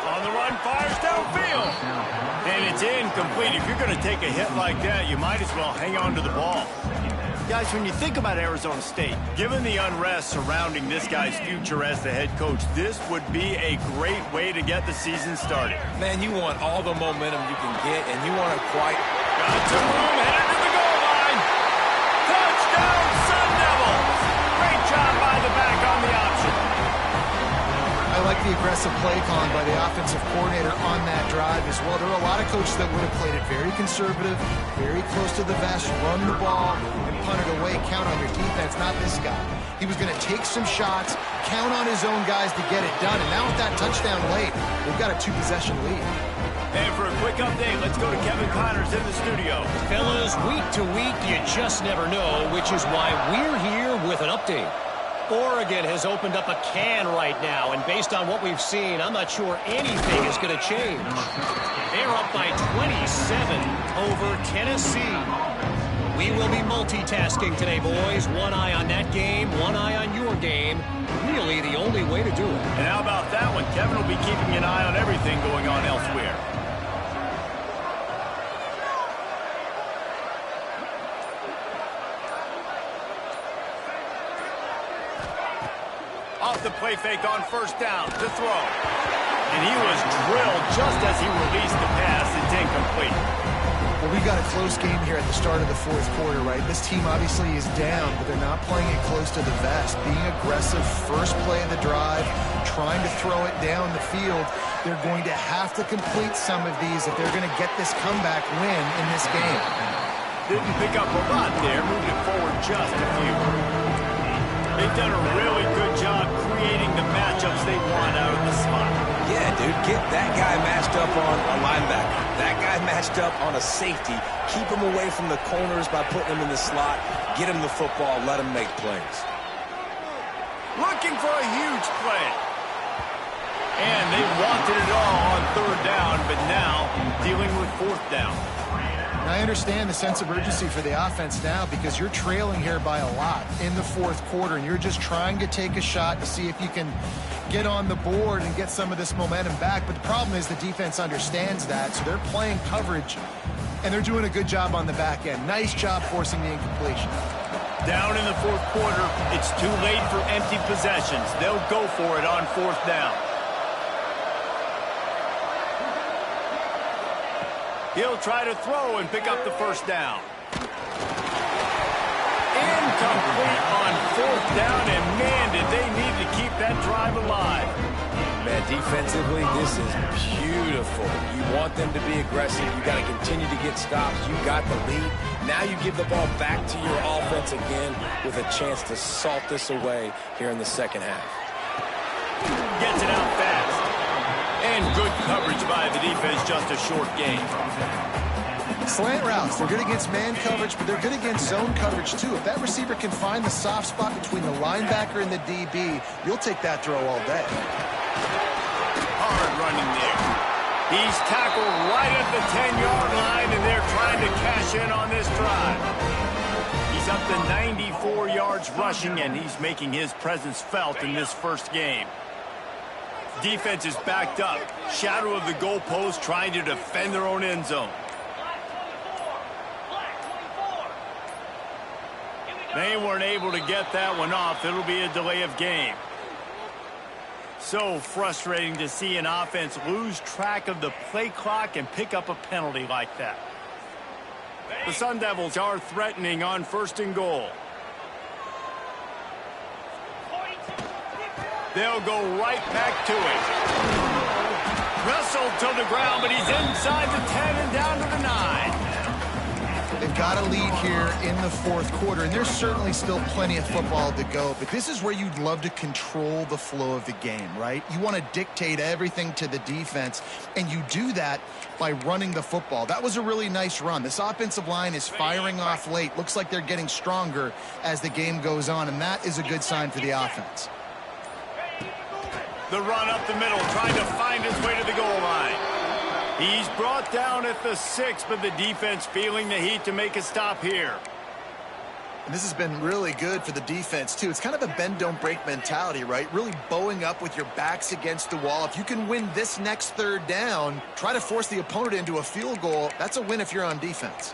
On the run, fires downfield. And it's incomplete. If you're going to take a hit like that, you might as well hang on to the ball. Guys, when you think about Arizona State, given the unrest surrounding this guy's future as the head coach, this would be a great way to get the season started. Man, you want all the momentum you can get, and you want to quite... Got some room, headed to the goal line. Touchdown, Sun Devils. Great job by the back on the option. I like the aggressive play calling by the offensive coordinator on that drive as well. There are a lot of coaches that would have played it very conservative, very close to the vest, run the ball, and punt it away, count on your defense. Not this guy. He was going to take some shots, count on his own guys to get it done. And now with that touchdown late, we've got a 2-possession lead. And for a quick update, let's go to Kevin Connors in the studio. Fellas, week to week, you just never know, which is why we're here with an update. Oregon has opened up a can right now, and based on what we've seen, I'm not sure anything is going to change. They're up by 27 over Tennessee. We will be multitasking today, boys. One eye on that game, one eye on your game. Really the only way to do it. And how about that one? Kevin will be keeping an eye on everything going on elsewhere. Off the play fake on first down to throw. And he was drilled just as he released the pass. It's incomplete. Well, we got a close game here at the start of the 4th quarter, right? This team obviously is down, but they're not playing it close to the vest. Being aggressive, first play of the drive, trying to throw it down the field. They're going to have to complete some of these if they're going to get this comeback win in this game. Didn't pick up a lot there, moved it forward just a few. They've done a really good job creating the matchups they want out of the slot. Yeah, dude, get that guy matched up on a linebacker. That guy matched up on a safety. Keep him away from the corners by putting him in the slot. Get him the football. Let him make plays. Looking for a huge play. And they wanted it all on 3rd down, but now dealing with 4th down. I understand the sense of urgency for the offense now because you're trailing here by a lot in the 4th quarter, and you're just trying to take a shot to see if you can get on the board and get some of this momentum back. But the problem is the defense understands that, so they're playing coverage, and they're doing a good job on the back end. Nice job forcing the incompletion. Down in the 4th quarter, it's too late for empty possessions. They'll go for it on 4th down. He'll try to throw and pick up the first down. Incomplete on 4th down, and man, did they need to keep that drive alive. Man, defensively, this is beautiful. You want them to be aggressive. You got to continue to get stops. You got the lead. Now you give the ball back to your offense again with a chance to salt this away here in the second half. Gets it out fast. And good coverage by the defense, just a short gain. Slant routes, they're good against man coverage, but they're good against zone coverage too. If that receiver can find the soft spot between the linebacker and the DB, you'll take that throw all day. Hard running there. He's tackled right at the 10-yard line, and they're trying to cash in on this drive. He's up to 94 yards rushing, and he's making his presence felt in this first game. Defense is backed up. Shadow of the goalpost, trying to defend their own end zone. They weren't able to get that one off. It'll be a delay of game. So frustrating to see an offense lose track of the play clock and pick up a penalty like that. The Sun Devils are threatening on 1st and goal. They'll go right back to it. Wrestled to the ground, but he's inside the 10 and down to the 9. They've got a lead here in the 4th quarter, and there's certainly still plenty of football to go, but this is where you'd love to control the flow of the game, right? You want to dictate everything to the defense, and you do that by running the football. That was a really nice run. This offensive line is firing off late. Looks like they're getting stronger as the game goes on, and that is a good sign for the offense. The run up the middle, trying to find his way to the goal line. He's brought down at the 6, but the defense feeling the heat to make a stop here. And this has been really good for the defense, too. It's kind of a bend-don't-break mentality, right? Really bowing up with your backs against the wall. If you can win this next 3rd down, try to force the opponent into a field goal. That's a win if you're on defense.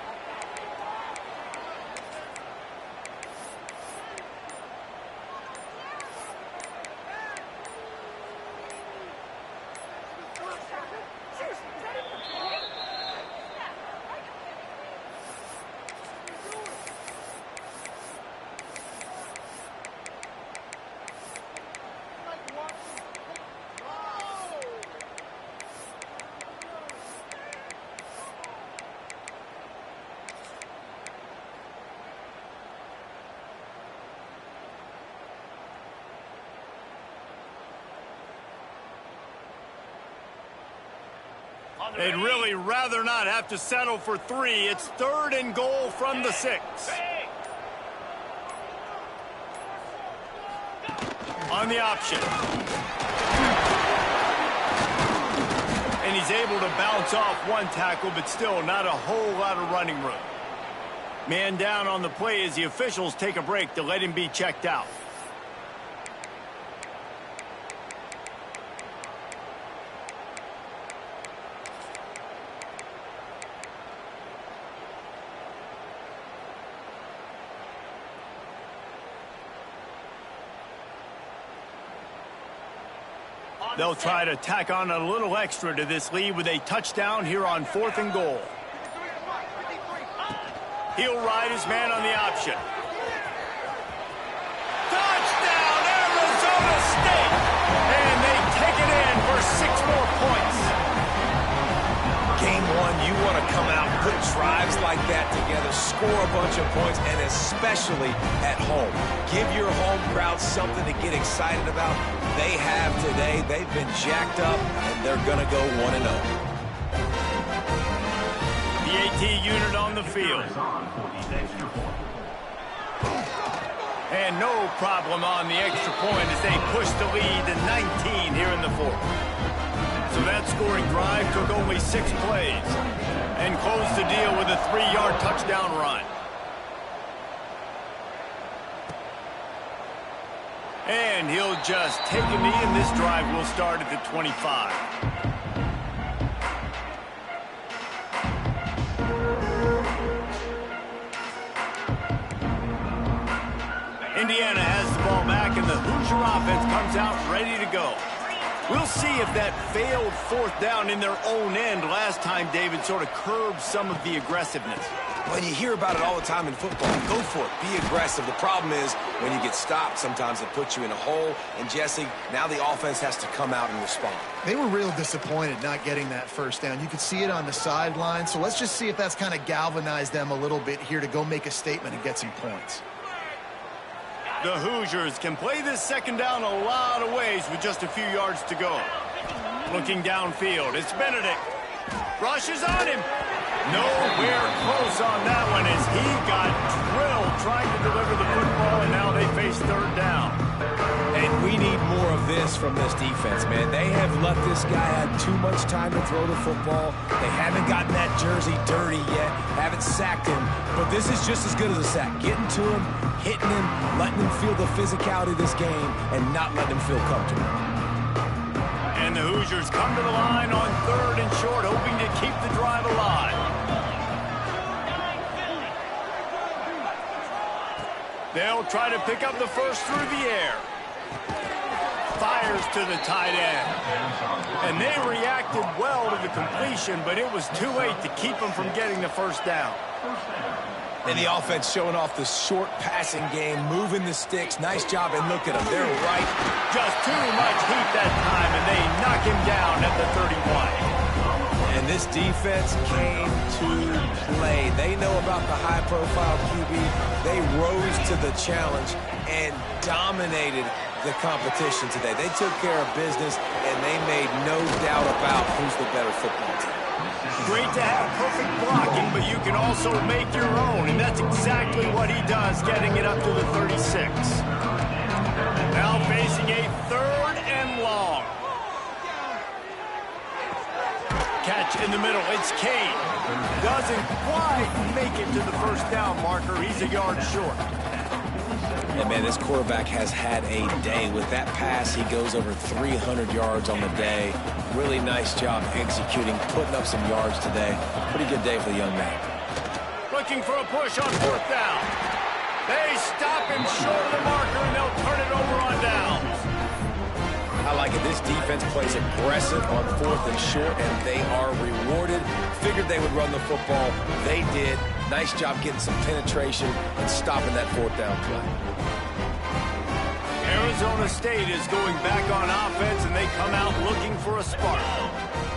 They'd really rather not have to settle for 3. It's 3rd and goal from the 6. On the option. And he's able to bounce off one tackle, but still not a whole lot of running room. Man down on the play as the officials take a break to let him be checked out. They'll try to tack on a little extra to this lead with a touchdown here on 4th and goal. He'll ride his man on the option. Touchdown, Arizona State! And they take it in for 6 more points. Game 1, you want to come out, put drives like that together, score a bunch of points, and especially at home. Give your home crowd something to get excited about. They have today. They've been jacked up, and they're going to go 1-0. The AT unit on the field. And no problem on the extra point as they push the lead to 19 here in the 4th. So that scoring drive took only 6 plays and closed the deal with a 3-yard touchdown run. And he'll just take a knee, and this drive will start at the 25. Indiana has the ball back, and the Hoosier offense comes out ready to go. We'll see if that failed 4th down in their own end last time, David, sort of curbed some of the aggressiveness. Well, you hear about it all the time in football. Go for it. Be aggressive. The problem is when you get stopped, sometimes it puts you in a hole. And, Jesse, now the offense has to come out and respond. They were real disappointed not getting that first down. You could see it on the sideline. So let's just see if that's kind of galvanized them a little bit here to go make a statement and get some points. The Hoosiers can play this second down a lot of ways with just a few yards to go. Looking downfield, it's Benedict. Rushes on him. Nowhere close on that one as he got drilled trying to deliver the football, and now they face third down. And we need more of this from this defense, man. They have let this guy have too much time to throw the football. They haven't gotten that jersey dirty yet, haven't sacked him. But this is just as good as a sack. Getting to him, hitting him, letting him feel the physicality of this game, and not letting him feel comfortable. And the Hoosiers come to the line on third and short, hoping to keep the drive alive. They'll try to pick up the first through the air. Fires to the tight end. And they reacted well to the completion, but it was too late to keep them from getting the first down. And the offense showing off the short passing game, moving the sticks. Nice job, and look at them. They're right. Just too much heat that time, and they knock him down at the 31. And this defense came to play. They know about the high-profile QB. They rose to the challenge and dominated the competition today. They took care of business, and they made no doubt about who's the better football team. Great to have perfect blocking, but you can also make your own, and that's exactly what he does, getting it up to the 36. Now facing a third and long. Catch in the middle, it's Kane. Doesn't quite make it to the first down marker. He's a yard short. And, man, this quarterback has had a day. With that pass, he goes over 300 yards on the day. Really nice job executing, putting up some yards today. Pretty good day for the young man. Looking for a push on fourth down. They stop him short of the marker, and they'll turn it over on downs. I like it. This defense plays aggressive on fourth and short, and they are rewarded. Figured they would run the football. They did. Nice job getting some penetration and stopping that fourth down play. Arizona State is going back on offense, and they come out looking for a spark.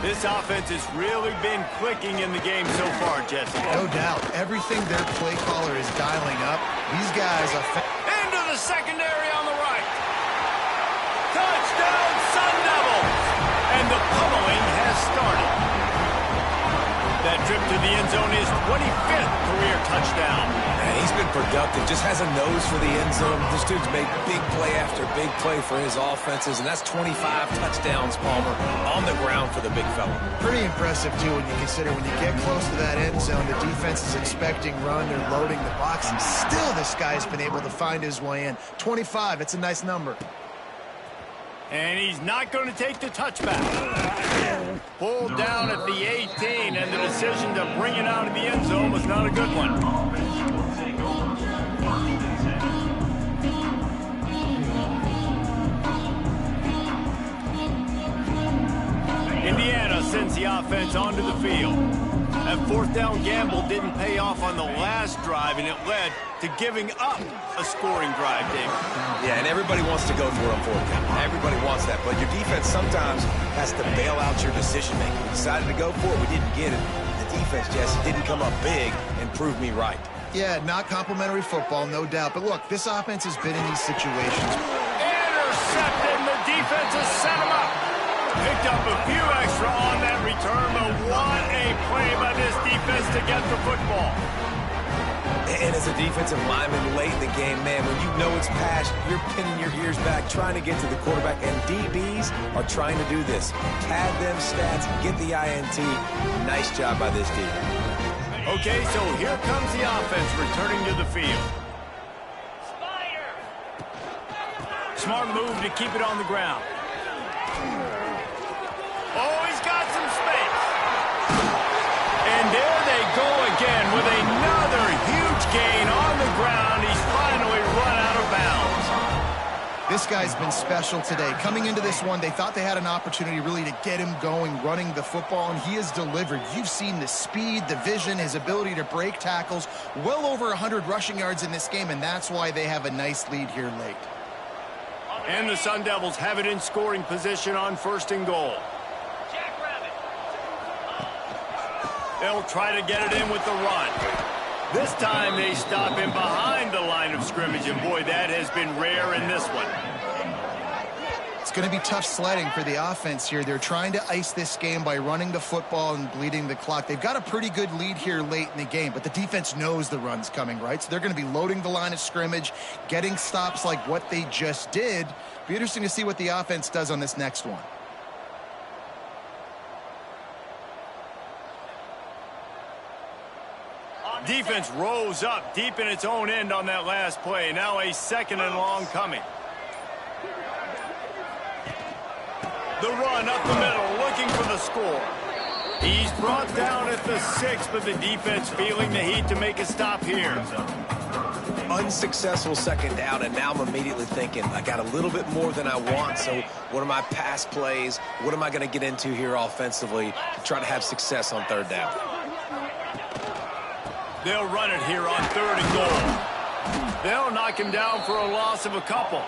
This offense has really been clicking in the game so far, Jesse. No doubt. Everything their play caller is dialing up, these guys are... Into the secondary on the right. Touchdown, Sun Devils! And the pummeling has started. That trip to the end zone is 25th career touchdown. And he's been productive, just has a nose for the end zone. This dude's made big play after big play for his offenses, and that's 25 touchdowns, Palmer, on the ground for the big fella. Pretty impressive, too, when you consider when you get close to that end zone, the defense is expecting run, they're loading the box, and still this guy's been able to find his way in. 25, it's a nice number. And he's not going to take the touchback. Pulled down at the 18, and the decision to bring it out of the end zone was not a good one. Indiana sends the offense onto the field. That fourth down gamble didn't pay off on the last drive, and it led to giving up a scoring drive, David. Yeah, and everybody wants to go for it on fourth down. Everybody wants that, but your defense sometimes has to bail out your decision-making. We decided to go for it. We didn't get it. The defense, Jesse, didn't come up big and prove me right. Yeah, not complimentary football, no doubt. But look, this offense has been in these situations. Intercepted, and the defense has set him up. Picked up a few extra on that return, but what a play by this defense to get the football. And as a defensive lineman late in the game, man, when you know it's past, you're pinning your ears back, trying to get to the quarterback, and DBs are trying to do this. Pad them stats, get the INT. Nice job by this defense. Okay, so here comes the offense returning to the field. Smart move to keep it on the ground. Oh, he's got some space. And there they go again with another huge gain on the ground. He's finally run out of bounds. This guy's been special today. Coming into this one, they thought they had an opportunity really to get him going, running the football, and he has delivered. You've seen the speed, the vision, his ability to break tackles, well over 100 rushing yards in this game, and that's why they have a nice lead here late. And the Sun Devils have it in scoring position on 1st and goal. They'll try to get it in with the run. This time they stop him behind the line of scrimmage, and boy, that has been rare in this one. It's going to be tough sledding for the offense here. They're trying to ice this game by running the football and bleeding the clock. They've got a pretty good lead here late in the game, but the defense knows the run's coming, right? So they're going to be loading the line of scrimmage, getting stops like what they just did. Be interesting to see what the offense does on this next one. Defense rose up deep in its own end on that last play. Now a 2nd and long coming. The run up the middle, looking for the score. He's brought down at the 6, but the defense feeling the heat to make a stop here. Unsuccessful 2nd down, and now I'm immediately thinking, I got a little bit more than I want, so what are my pass plays? What am I going to get into here offensively to try to have success on 3rd down? They'll run it here on 3rd and goal. They'll knock him down for a loss of a couple.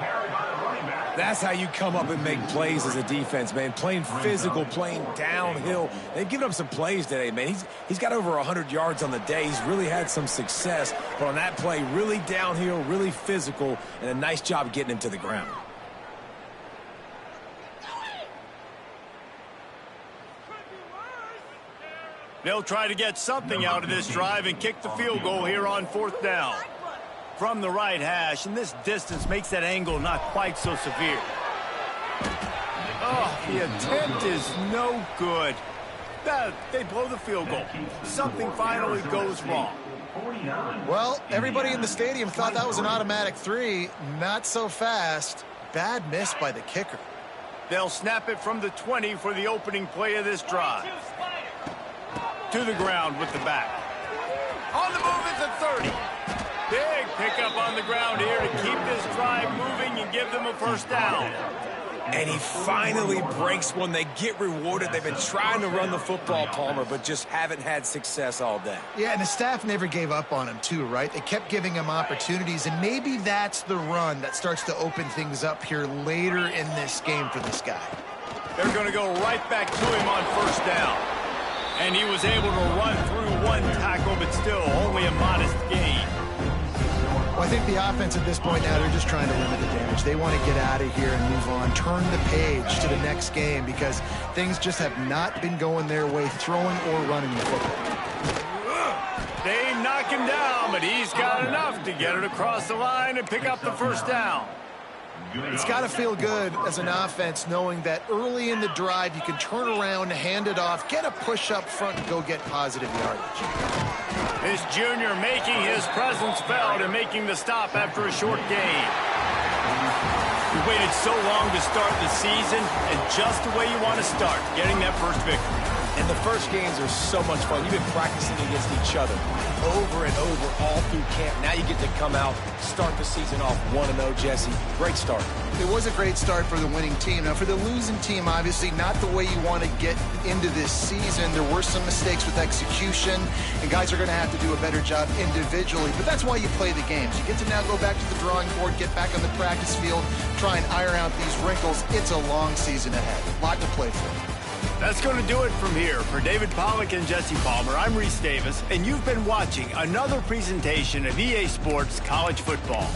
That's how you come up and make plays as a defense, man. Playing physical, playing downhill. They've given up some plays today, man. He's got over 100 yards on the day. He's really had some success. But on that play, really downhill, really physical, and a nice job getting him to the ground. They'll try to get something out of this drive and kick the field goal here on 4th down. From the right hash, and this distance makes that angle not quite so severe. Oh, the attempt is no good. They blow the field goal. Something finally goes wrong. Well, everybody in the stadium thought that was an automatic 3. Not so fast. Bad miss by the kicker. They'll snap it from the 20 for the opening play of this drive. To the ground with the back. On the move at the 30. Big pickup on the ground here to keep this drive moving and give them a 1st down. And he finally breaks one. They get rewarded. They've been trying to run the football, Palmer, but just haven't had success all day. Yeah, and the staff never gave up on him, too, right? They kept giving him opportunities, and maybe that's the run that starts to open things up here later in this game for this guy. They're going to go right back to him on 1st down. And he was able to run through one tackle, but still only a modest gain. Well, I think the offense at this point now, they're just trying to limit the damage. They want to get out of here and move on, turn the page to the next game because things just have not been going their way, throwing or running the football. They knock him down, but he's got enough to get it across the line and pick up the 1st down. It's got to feel good as an offense knowing that early in the drive you can turn around, hand it off, get a push up front, and go get positive yardage. This junior making his presence felt and making the stop after a short gain. We waited so long to start the season, and just the way you want to start, getting that first victory. And the first games are so much fun. You've been practicing against each other over and over all through camp. Now you get to come out, start the season off 1-0, Jesse. Great start. It was a great start for the winning team. Now, for the losing team, obviously not the way you want to get into this season. There were some mistakes with execution, and guys are going to have to do a better job individually. But that's why you play the games. You get to now go back to the drawing board, get back on the practice field, try and iron out these wrinkles. It's a long season ahead. A lot to play for. That's going to do it from here. For David Pollack and Jesse Palmer, I'm Reese Davis, and you've been watching another presentation of EA Sports College Football.